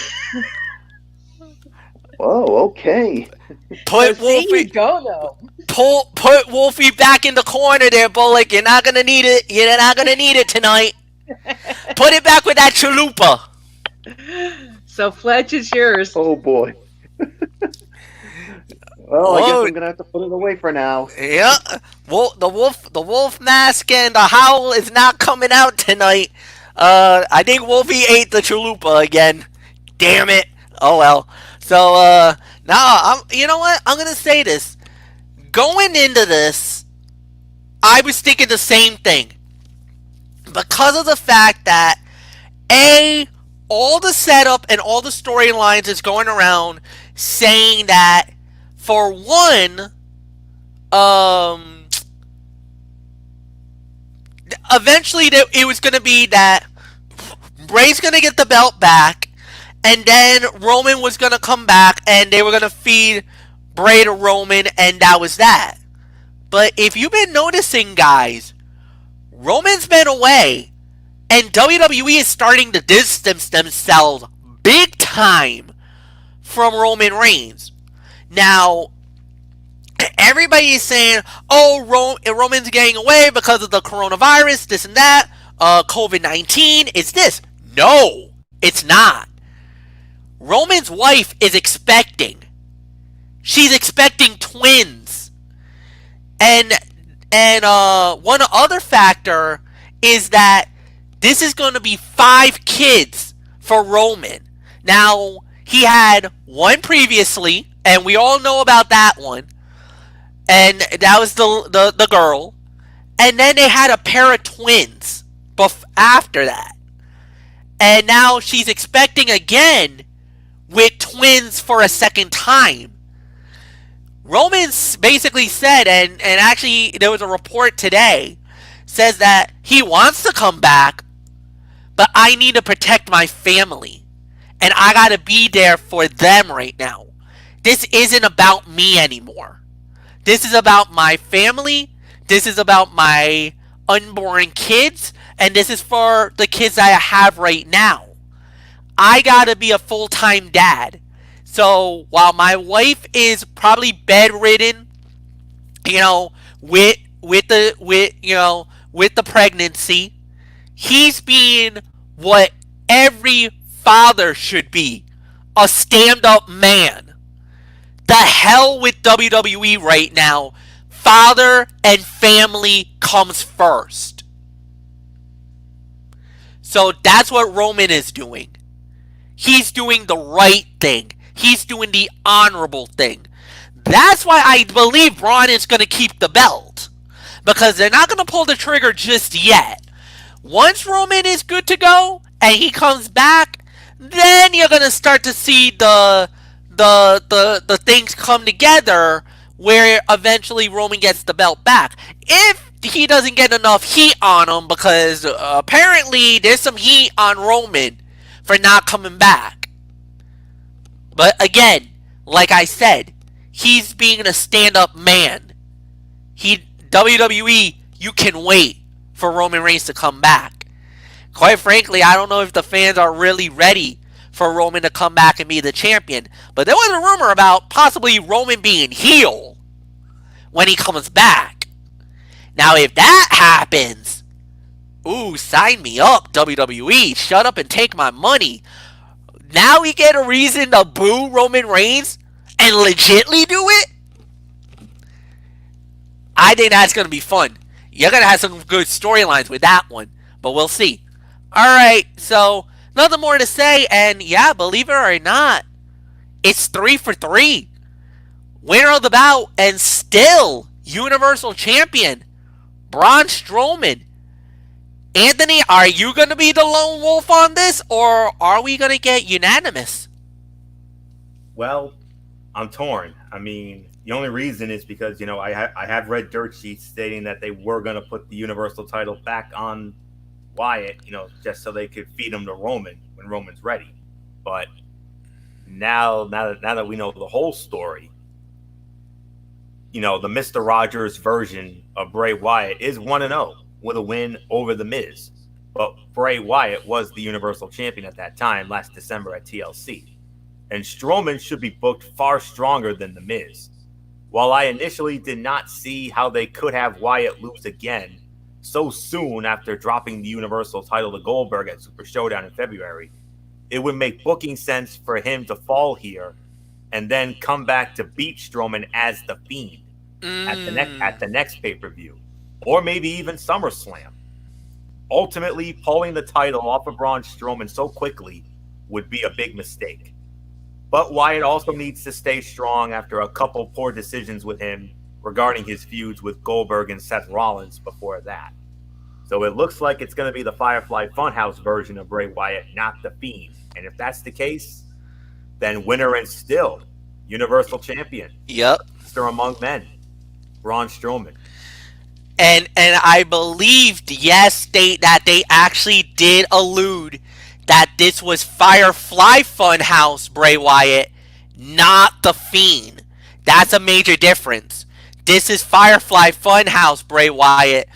Speaker 3: Oh, okay.
Speaker 1: Put
Speaker 4: See, you
Speaker 1: Wolfie,
Speaker 4: don't know.
Speaker 1: put Wolfie back in the corner there, Bullock. You're not gonna need it. You're not gonna need it tonight. Put it back with that chalupa.
Speaker 4: So Fletch, it's yours.
Speaker 3: Oh boy. Well, I guess
Speaker 1: Whoa.
Speaker 3: I'm gonna have to put it away for now.
Speaker 1: Yeah, the wolf mask and the howl is not coming out tonight. I think Wolfie ate the chalupa again. Damn it. Oh well. So now you know what? I'm gonna say this. Going into this, I was thinking the same thing because of the fact that all the setup and all the storylines is going around saying that for one, eventually it was going to be that Bray's going to get the belt back, and then Roman was going to come back, and they were going to feed Bray to Roman, and that was that. But if you've been noticing, guys, Roman's been away, and WWE is starting to distance themselves big time from Roman Reigns. Now, everybody is saying, oh, Roman's getting away because of the coronavirus, this and that, COVID-19, it's this. No, it's not. Roman's wife is expecting. she's expecting twins. And one other factor is that this is going to be 5 kids for Roman. Now, he had one previously, and we all know about that one. And that was the girl. And then they had a pair of twins after that. And now she's expecting again with twins for a second time. Roman's basically said, and actually there was a report today, says that he wants to come back, but I need to protect my family. And I gotta be there for them right now. This isn't about me anymore. This is about my family. This is about my unborn kids. And this is for the kids that I have right now. I gotta be a full-time dad. So while my wife is probably bedridden, with the pregnancy, he's being what every father should be, a stand-up man. The hell with WWE right now. Father and family comes first. So that's what Roman is doing. He's doing the right thing. He's doing the honorable thing. That's why I believe Braun is going to keep the belt. Because they're not going to pull the trigger just yet. Once Roman is good to go and he comes back, then you're going to start to see the things come together where eventually Roman gets the belt back. If he doesn't get enough heat on him, because apparently there's some heat on Roman for not coming back. But again, like I said, he's being a stand-up man. WWE, you can wait for Roman Reigns to come back. Quite frankly, I don't know if the fans are really ready for Roman to come back and be the champion. But there was a rumor about possibly Roman being heel when he comes back. Now, if that happens, ooh, sign me up, WWE. Shut up and take my money. Now we get a reason to boo Roman Reigns and legitly do it? I think that's going to be fun. You're going to have some good storylines with that one. But we'll see. Alright, so nothing more to say. And yeah, believe it or not, it's 3 for 3. Winner of the bout and still Universal Champion, Braun Strowman. Anthony, are you going to be the lone wolf on this, or are we going to get unanimous?
Speaker 2: Well, I'm torn. I mean, the only reason is because, I have read dirt sheets stating that they were going to put the Universal title back on Wyatt, just so they could feed him to Roman when Roman's ready. But now that we know the whole story, the Mr. Rogers version of Bray Wyatt is 1-0. With a win over The Miz. But Bray Wyatt was the Universal Champion at that time, last December at TLC. And Strowman should be booked far stronger than The Miz. While I initially did not see how they could have Wyatt lose again so soon after dropping the Universal title to Goldberg at Super Showdown in February, it would make booking sense for him to fall here and then come back to beat Strowman as The Fiend at the next pay-per-view. Or maybe even SummerSlam. Ultimately, pulling the title off of Braun Strowman so quickly would be a big mistake. But Wyatt also needs to stay strong after a couple poor decisions with him regarding his feuds with Goldberg and Seth Rollins before that. So it looks like it's going to be the Firefly Funhouse version of Bray Wyatt, not The Fiend. And if that's the case, then winner and still Universal Champion.
Speaker 1: Yep.
Speaker 2: Mr. Among Men, Braun Strowman.
Speaker 1: And I believed, yes, that they actually did allude that this was Firefly Funhouse Bray Wyatt, not The Fiend. That's a major difference. This is Firefly Funhouse Bray Wyatt.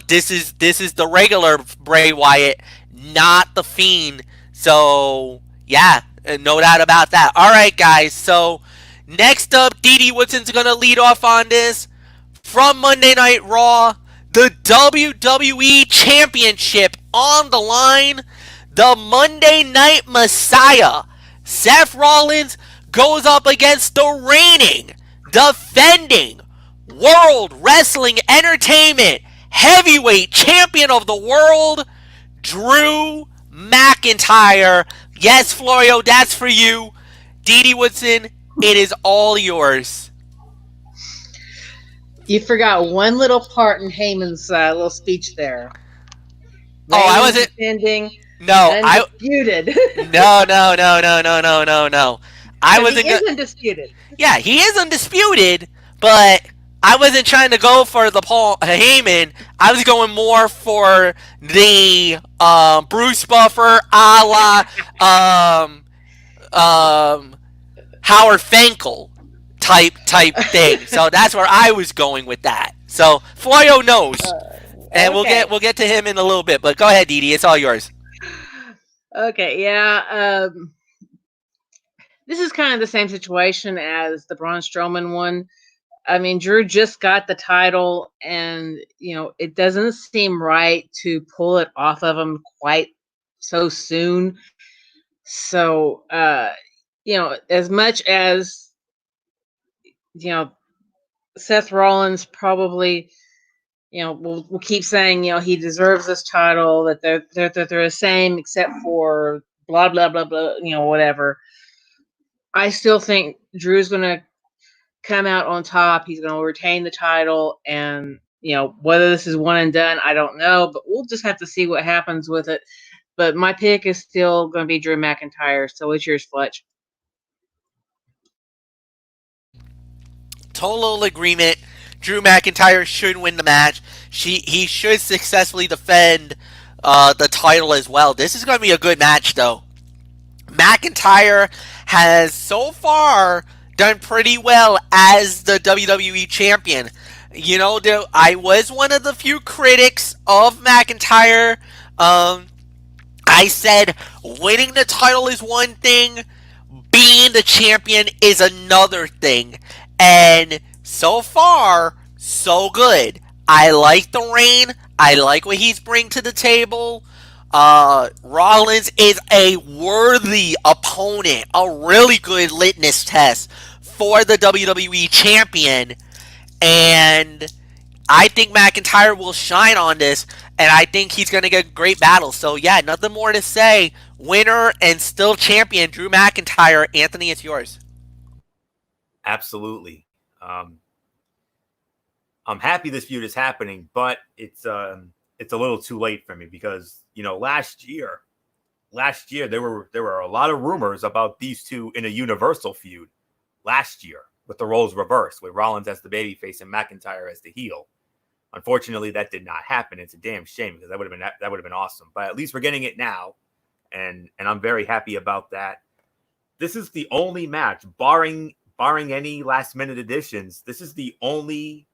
Speaker 1: This is the regular Bray Wyatt, not The Fiend. So yeah, no doubt about that. All right, guys. So next up, Dee Woodson's gonna lead off on this. From Monday Night Raw, the WWE Championship on the line. The Monday Night Messiah, Seth Rollins, goes up against the reigning, defending World Wrestling Entertainment Heavyweight Champion of the World, Drew McIntyre. Yes, Florio, that's for you. Dee Woodson, it is all yours.
Speaker 4: You forgot one little part in Heyman's little speech there.
Speaker 1: Oh, I
Speaker 4: Reigns
Speaker 1: wasn't.
Speaker 4: defending
Speaker 1: No,
Speaker 4: undisputed.
Speaker 1: No. I
Speaker 4: Because
Speaker 1: wasn't.
Speaker 4: he is undisputed.
Speaker 1: Yeah, he is undisputed, but I wasn't trying to go for the Paul Heyman. I was going more for the Bruce Buffer, a la Howard Finkel type thing. So that's where I was going with that. So Florio knows, and
Speaker 4: Okay.
Speaker 1: we'll get to him in a little bit. But go ahead, Dee. It's all yours.
Speaker 4: Okay, yeah. This is kind of the same situation as the Braun Strowman one. I mean, Drew just got the title, and it doesn't seem right to pull it off of him quite so soon. So, as much as Seth Rollins probably, we'll keep saying, he deserves this title, that they're the same except for blah blah blah blah, whatever. I still think Drew's going to come out on top. He's going to retain the title, and whether this is one and done, I don't know, but we'll just have to see what happens with it. But my pick is still going to be Drew McIntyre. So what's yours, Fletch?
Speaker 1: Total agreement. Drew McIntyre should win the match. He should successfully defend the title as well. This is going to be a good match, though. McIntyre has so far done pretty well as the WWE champion. I was one of the few critics of McIntyre. I said winning the title is one thing, being the champion is another thing. And so far, so good. I like the reign. I like what he's bringing to the table. Rollins is a worthy opponent, a really good litmus test for the WWE champion, and I think McIntyre will shine on this, and I think he's going to get a great battle. So yeah, nothing more to say. Winner and still champion Drew McIntyre. Anthony, it's yours.
Speaker 2: Absolutely. I'm happy this feud is happening, but it's a little too late for me because last year there were a lot of rumors about these two in a Universal feud last year with the roles reversed, with Rollins as the babyface and McIntyre as the heel. Unfortunately, that did not happen. It's a damn shame because that would have been awesome. But at least we're getting it now, and I'm very happy about that. This is the only match, barring any last minute additions. This is the only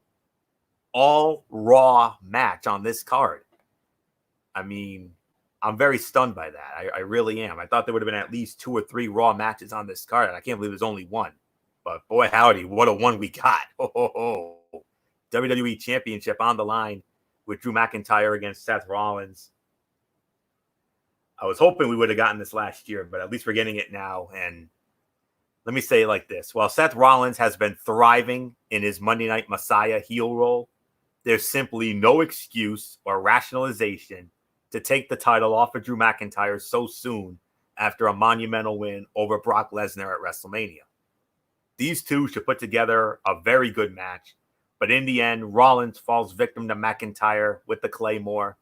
Speaker 2: all Raw match on this card. I mean, I'm very stunned by that. I really am. I thought there would have been at least 2 or 3 Raw matches on this card, and I can't believe there's only one. But boy, howdy, what a one we got. WWE Championship on the line with Drew McIntyre against Seth Rollins. I was hoping we would have gotten this last year, but at least we're getting it now. And let me say it like this. While Seth Rollins has been thriving in his Monday Night Messiah heel role, there's simply no excuse or rationalization to take the title off of Drew McIntyre so soon after a monumental win over Brock Lesnar at WrestleMania. These two should put together a very good match, but in the end, Rollins falls victim to McIntyre with the Claymore.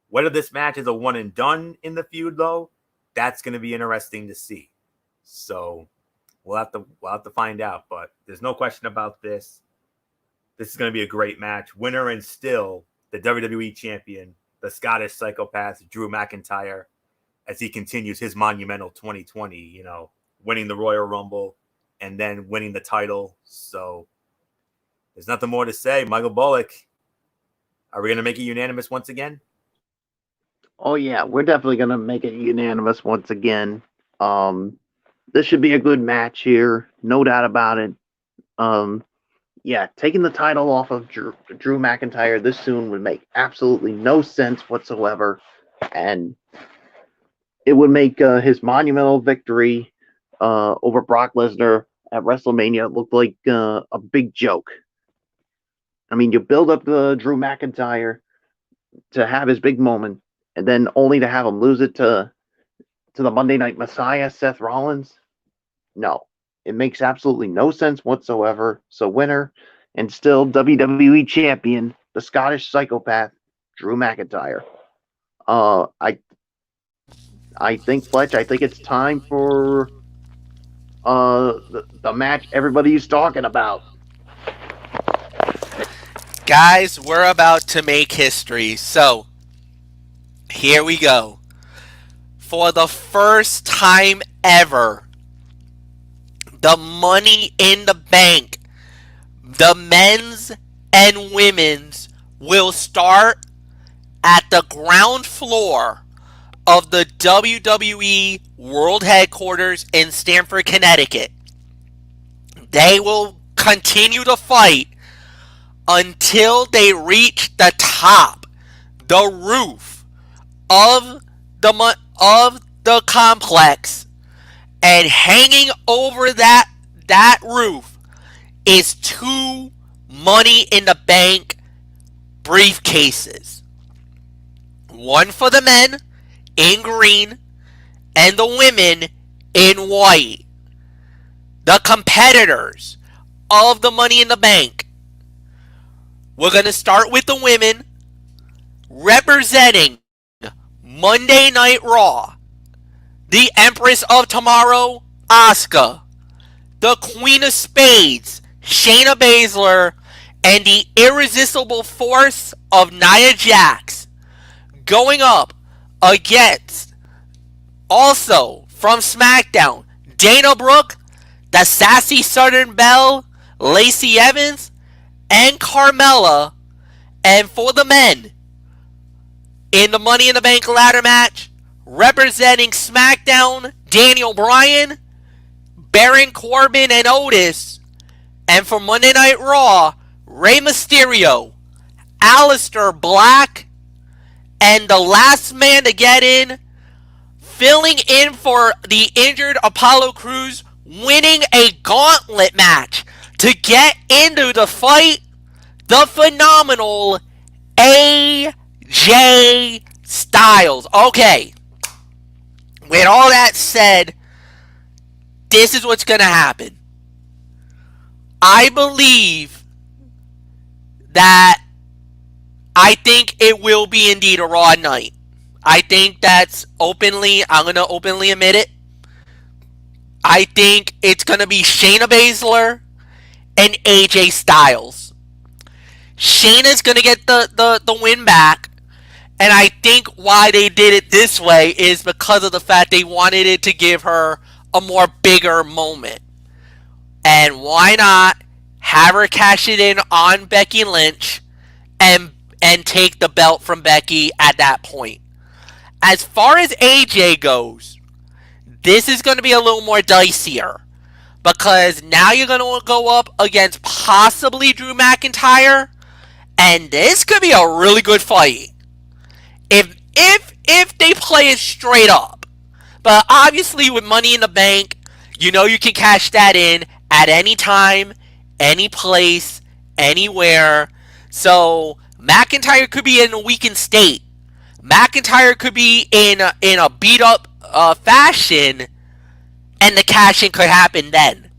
Speaker 2: Whether this match is a one and done in the feud, though, that's going to be interesting to see. So we'll have to find out, but there's no question about this. This is going to be a great match. Winner and still the WWE champion, the Scottish psychopath, Drew McIntyre, as he continues his monumental 2020, winning the Royal Rumble and then winning the title. So there's nothing more to say. Michael Bullock, are we going to make it unanimous once again?
Speaker 3: Oh yeah, we're definitely gonna make it unanimous once again. This should be a good match here, no doubt about it. Yeah, taking the title off of Drew McIntyre this soon would make absolutely no sense whatsoever, and it would make his monumental victory over Brock Lesnar at WrestleMania looked like a big joke. I mean, you build up Drew McIntyre to have his big moment, and then only to have him lose it to the Monday Night Messiah, Seth Rollins. No, it makes absolutely no sense whatsoever. So winner and still WWE champion, the Scottish psychopath, Drew McIntyre. Uh, I I think Fletch. I think it's time for the match everybody's talking about.
Speaker 1: Guys, we're about to make history. So, here we go. For the first time ever, the Money in the Bank, the men's and women's, will start at the ground floor of the WWE World Headquarters in Stamford, Connecticut. They will continue to fight until they reach the top, the roof of the complex, and hanging over that roof is two Money in the Bank briefcases. One for the men in green and the women in white. The competitors of the Money in the Bank. We're going to start with the women representing Monday Night Raw. The Empress of Tomorrow, Asuka. The Queen of Spades, Shayna Baszler. And the irresistible force of Nia Jax. Going up against, also from SmackDown, Dana Brooke, the Sassy Southern Belle, Lacey Evans, and Carmella. And for the men, in the Money in the Bank ladder match, representing SmackDown, Daniel Bryan, Baron Corbin, and Otis. And for Monday Night Raw, Rey Mysterio, Aleister Black, and the last man to get in, filling in for the injured Apollo Crews, winning a gauntlet match to get into the fight, the phenomenal AJ Styles. Okay, with all that said, this is what's going to happen. I believe that I think it will be indeed a Raw night. I think that's I'm going to openly admit it. I think it's going to be Shayna Baszler and AJ Styles. Shayna's going to get the win back. And I think why they did it this way is because of the fact they wanted it to give her a more bigger moment. And why not have her cash it in on Becky Lynch and take the belt from Becky at that point. As far as AJ goes, this is going to be a little more dicier. Because now you're going to go up against possibly Drew McIntyre. And this could be a really good fight. If they play it straight up. But obviously with Money in the Bank, you know you can cash that in at any time, any place, anywhere. So McIntyre could be in a weakened state. McIntyre could be in a beat up fashion, and the cash in could happen then.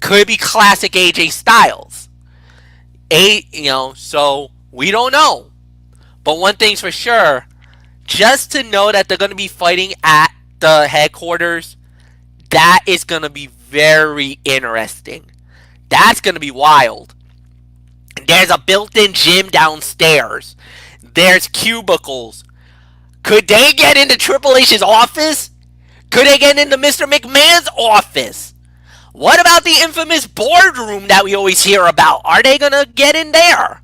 Speaker 1: Could be classic AJ Styles. So we don't know. But one thing's for sure, just to know that they're going to be fighting at the headquarters, that is going to be very interesting. That's going to be wild. There's a built-in gym downstairs. There's cubicles. Could they get into Triple H's office? Could they get into Mr. McMahon's office? What about the infamous boardroom that we always hear about? Are they going to get in there?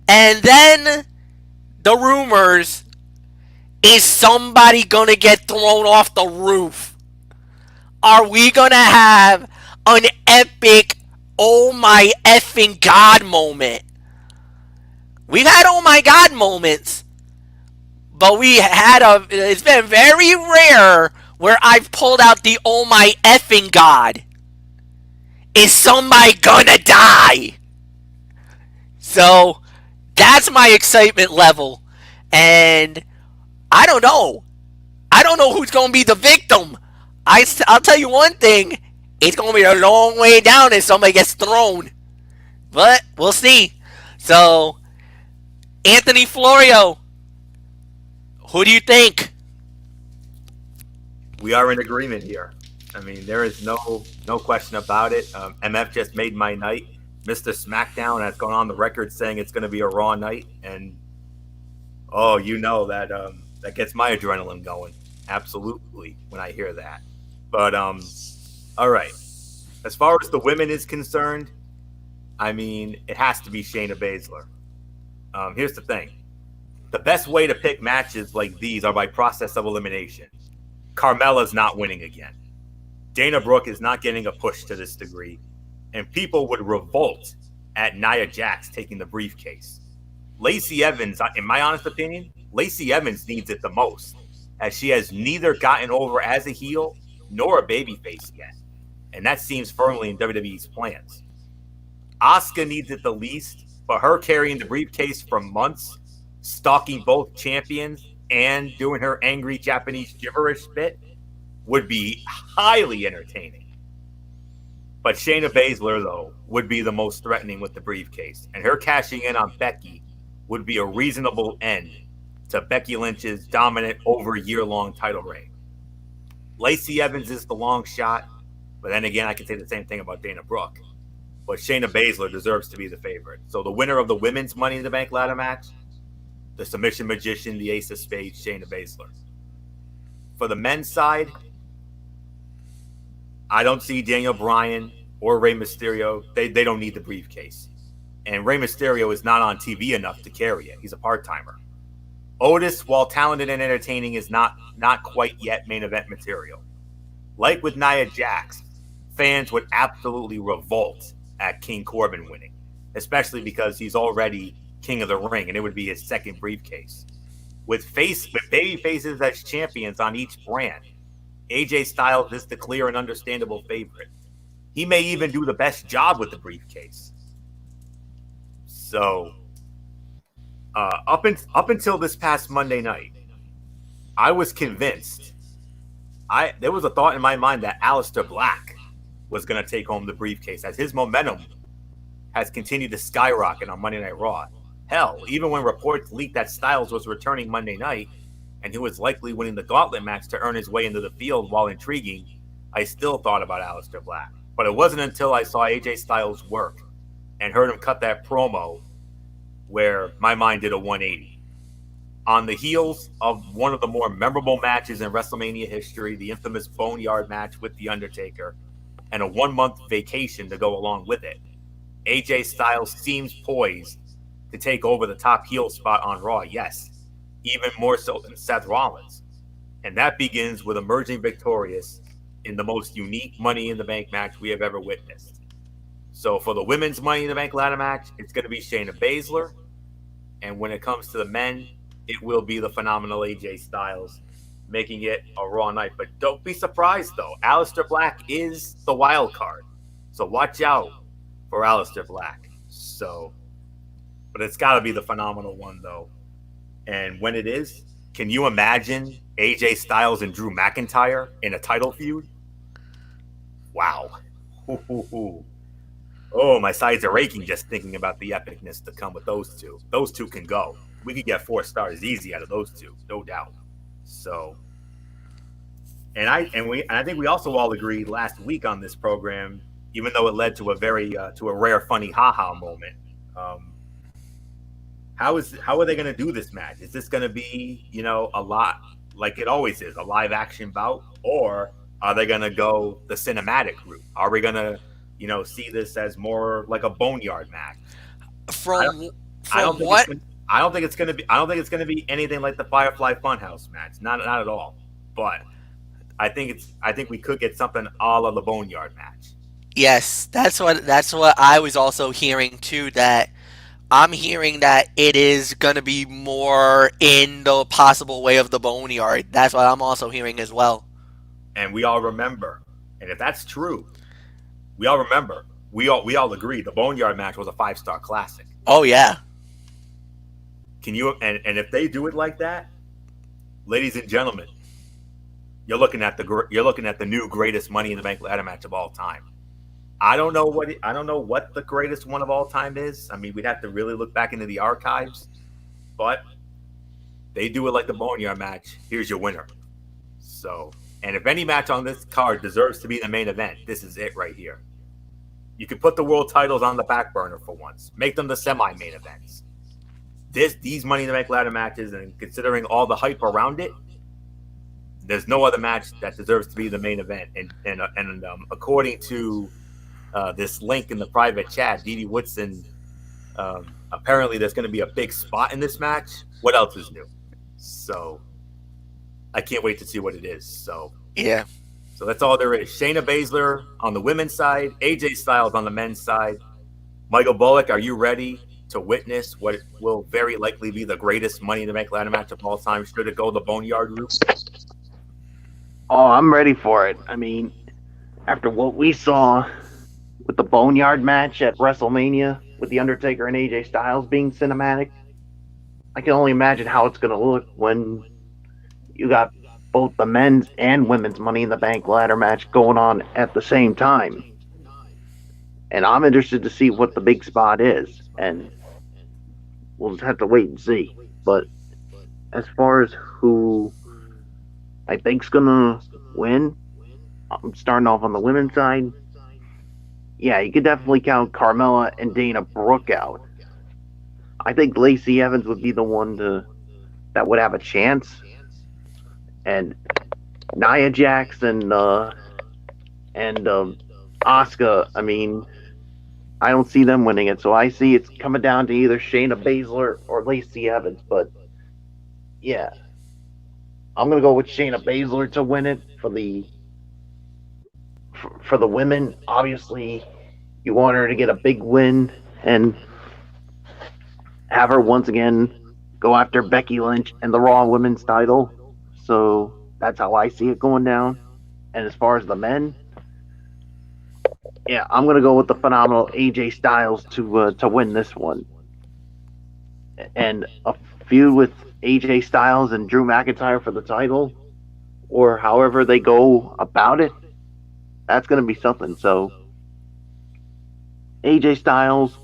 Speaker 1: And then the rumors, is somebody going to get thrown off the roof? Are we going to have an epic oh my effing god moment? We've had oh my god moments, but it's been very rare where I've pulled out the oh my effing god. Is somebody gonna die? So that's my excitement level. And I don't know. I don't know who's gonna be the victim. I'll tell you one thing. It's gonna be a long way down if somebody gets thrown. But we'll see. So, Anthony Florio, who do you think?
Speaker 2: We are in agreement here. I mean, there is no question about it. MF just made my night. Mr. Smackdown has gone on the record saying it's going to be a Raw night, and oh, you know that that gets my adrenaline going. Absolutely, when I hear that. But all right. As far as the women is concerned, I mean, it has to be Shayna Baszler. Here's the thing: the best way to pick matches like these are by process of elimination. Carmella's not winning again. Dana Brooke is not getting a push to this degree, and people would revolt at Nia Jax taking the briefcase. Lacey Evans, in my honest opinion, Lacey Evans needs it the most, as she has neither gotten over as a heel nor a babyface yet, and that seems firmly in WWE's plans. Asuka needs it the least, but her carrying the briefcase for months, stalking both champions, and doing her angry Japanese gibberish bit would be highly entertaining. But Shayna Baszler, though, would be the most threatening with the briefcase, and her cashing in on Becky would be a reasonable end to Becky Lynch's dominant over year-long title reign. Lacey Evans is the long shot, but then again, I can say the same thing about Dana Brooke. But Shayna Baszler deserves to be the favorite. So the winner of the women's Money in the Bank ladder match, the submission magician, the ace of spades, Shayna Baszler. For the men's side, I don't see Daniel Bryan or Rey Mysterio. They don't need the briefcase. And Rey Mysterio is not on TV enough to carry it. He's a part-timer. Otis, while talented and entertaining, is not quite yet main event material. Like with Nia Jax, fans would absolutely revolt at King Corbin winning, especially because he's already King of the Ring, and it would be his second briefcase. With baby faces as champions on each brand, AJ Styles is the clear and understandable favorite. He may even do the best job with the briefcase. So, up until this past Monday night, I was convinced. There was a thought in my mind that Aleister Black was going to take home the briefcase, as his momentum has continued to skyrocket on Monday Night Raw. Hell, even when reports leaked that Styles was returning Monday night and he was likely winning the gauntlet match to earn his way into the field, while intriguing, I still thought about Aleister Black. But it wasn't until I saw AJ Styles work and heard him cut that promo where my mind did a 180. On the heels of one of the more memorable matches in WrestleMania history, the infamous Boneyard match with The Undertaker, and a 1-month vacation to go along with it, AJ Styles seems poised to take over the top heel spot on Raw, yes, even more so than Seth Rollins. And that begins with emerging victorious in the most unique Money in the Bank match we have ever witnessed. So for the women's Money in the Bank ladder match, it's going to be Shayna Baszler. And when it comes to the men, it will be the phenomenal AJ Styles, making it a Raw night. But don't be surprised, though. Aleister Black is the wild card. So watch out for Aleister Black. But it's got to be the phenomenal one, though. And when it is, can you imagine AJ Styles and Drew McIntyre in a title feud? Wow. Oh, my sides are aching just thinking about the epicness to come with those two. Those two can go. We could get 4 stars easy out of those two, no doubt. So, and I think we also all agreed last week on this program, even though it led to a rare funny haha moment. How are they going to do this match? Is this going to be, a lot like it always is, a live action bout, or are they going to go the cinematic route? Are we going to, see this as more like a boneyard match? I don't think it's going to be anything like the Firefly Funhouse match. Not at all. But I think we could get something a la the boneyard match.
Speaker 1: Yes, that's what I was also hearing too. That I'm hearing that it is going to be more in the possible way of the boneyard. That's what I'm also hearing as well.
Speaker 2: And we all remember, and if that's true, we all remember, we all agree the Boneyard match was a 5-star classic.
Speaker 1: Oh yeah.
Speaker 2: Can you and if they do it like that, ladies and gentlemen, you're looking at the new greatest Money in the Bank ladder match of all time. I don't know what the greatest one of all time is. I mean, we'd have to really look back into the archives, but they do it like the Boneyard match. Here's your winner. So, and if any match on this card deserves to be the main event, this is it right here. You could put the world titles on the back burner for once. Make them the semi-main events. These Money in the Bank ladder matches, and considering all the hype around it, there's no other match that deserves to be the main event. And according to this link in the private chat, Dee Dee Woodson, apparently there's going to be a big spot in this match. What else is new? So I can't wait to see what it is. So
Speaker 1: Yeah.
Speaker 2: So that's all there is. Shayna Baszler on the women's side, AJ Styles on the men's side. Michael Bullock, are you ready to witness what will very likely be the greatest Money in the Bank ladder match of all time? Should it go the Boneyard route?
Speaker 3: Oh, I'm ready for it. I mean, after what we saw with the Boneyard match at WrestleMania with The Undertaker and AJ Styles being cinematic, I can only imagine how it's going to look when you got both the men's and women's Money in the Bank ladder match going on at the same time. And I'm interested to see what the big spot is. And we'll just have to wait and see. But as far as who I think's going to win, I'm starting off on the women's side. Yeah, you could definitely count Carmella and Dana Brooke out. I think Lacey Evans would be the one that would have a chance. And Nia Jax and Asuka, I mean, I don't see them winning it. So I see it's coming down to either Shayna Baszler or Lacey Evans. But yeah, I'm gonna go with Shayna Baszler to win it for the women. Obviously, you want her to get a big win and have her once again go after Becky Lynch and the Raw Women's title. So that's how I see it going down. And as far as the men, yeah, I'm gonna go with the phenomenal AJ Styles to win this one. And a feud with AJ Styles and Drew McIntyre for the title, or however they go about it, that's gonna be something. So AJ Styles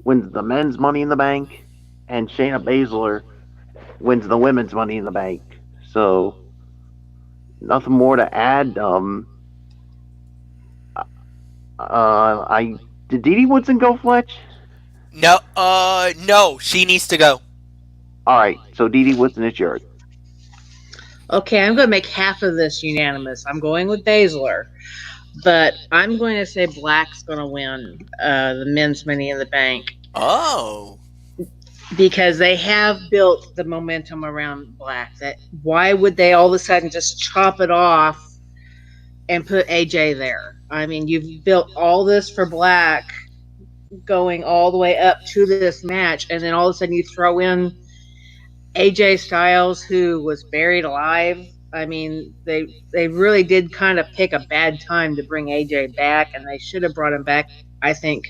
Speaker 3: wins the men's Money in the Bank, and Shayna Baszler wins the women's Money in the Bank. So nothing more to add. I did Dee Dee Woodson go, Fletch?
Speaker 1: No, she needs to go.
Speaker 3: All right, so Dee Dee Woodson, it's yours.
Speaker 4: Okay, I'm going to make half of this unanimous. I'm going with Baszler, but I'm going to say Black's going to win the men's Money in the Bank.
Speaker 1: Oh.
Speaker 4: Because they have built the momentum around Black. That why would they all of a sudden just chop it off and put AJ there? I mean, you've built all this for Black going all the way up to this match, and then all of a sudden you throw in AJ Styles, who was buried alive. I mean, they really did kind of pick a bad time to bring AJ back, and they should have brought him back. I think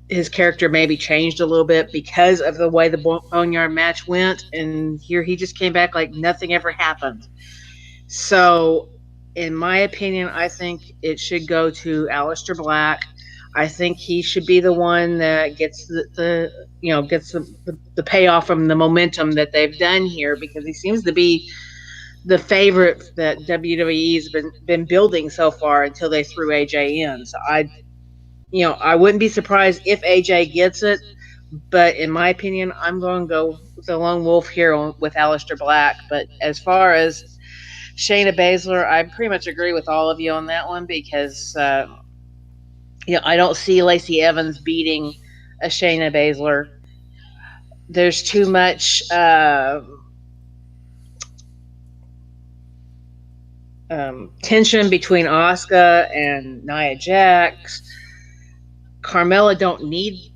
Speaker 4: his character maybe changed a little bit because of the way the Boneyard match went, and here he just came back like nothing ever happened. So, in my opinion, I think it should go to Aleister Black. I think he should be the one that gets the payoff from the momentum that they've done here, because he seems to be the favorite that WWE's been building so far until they threw AJ in. So I wouldn't be surprised if AJ gets it, but in my opinion, I'm going to go with the lone wolf here with Aleister Black. But as far as Shayna Baszler, I pretty much agree with all of you on that one, because I don't see Lacey Evans beating a Shayna Baszler. There's too much tension between Asuka and Nia Jax. Carmella don't need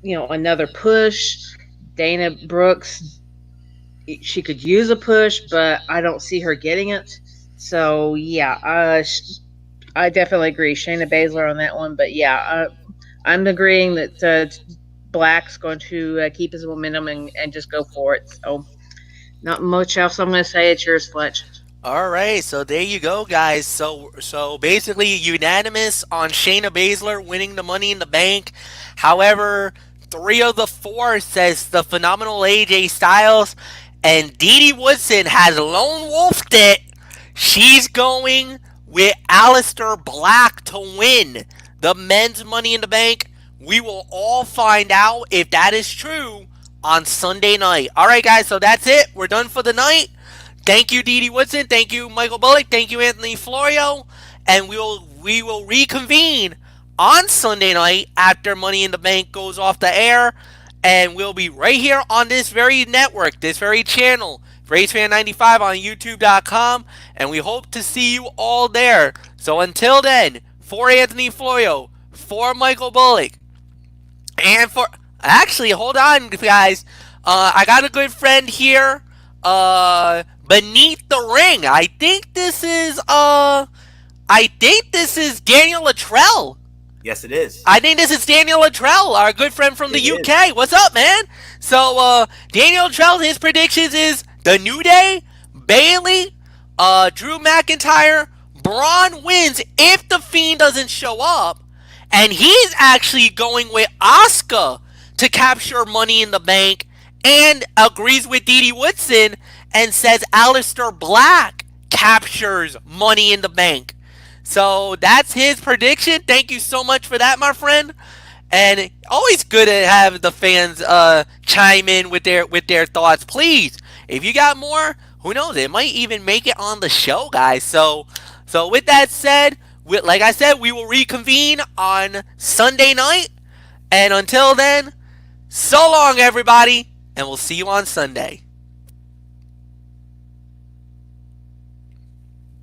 Speaker 4: another push. Dana Brooks she could use a push, but I don't see her getting it. So yeah, I definitely agree, Shayna Baszler on that one. But yeah, I'm agreeing that Black's going to keep his momentum and just go for it. So not much else I'm going to say. It's yours, Fletch.
Speaker 1: All right, so there you go, guys. So basically unanimous on Shayna Baszler winning the Money in the Bank. However, 3 of the 4 says the phenomenal AJ Styles, and Dee Dee Woodson has lone wolfed it. She's going with Aleister Black to win the men's Money in the Bank. We will all find out if that is true on Sunday night. All right, guys, so that's it. We're done for the night. Thank you, Dee Dee Woodson. Thank you, Michael Bullock. Thank you, Anthony Florio. And we will reconvene on Sunday night after Money in the Bank goes off the air. And we'll be right here on this very network, this very channel, RaceFan95 on YouTube.com. And we hope to see you all there. So until then, for Anthony Florio, for Michael Bullock, and for... Actually, hold on, guys. I got a good friend here. Beneath the ring. I think this is Daniel Luttrell.
Speaker 2: Yes, it is.
Speaker 1: I think this is Daniel Luttrell, our good friend from the UK. What's up, man? So Daniel Luttrell, his predictions is The New Day, Bayley, Drew McIntyre, Braun wins if the Fiend doesn't show up, and he's actually going with Asuka to capture Money in the Bank, and agrees with Dee Dee Woodson and says Aleister Black captures Money in the Bank. So that's his prediction. Thank you so much for that, my friend. And always good to have the fans chime in with their thoughts. Please, if you got more, who knows? It might even make it on the show, guys. So with that said, like I said, we will reconvene on Sunday night. And until then, so long, everybody, and we'll see you on Sunday.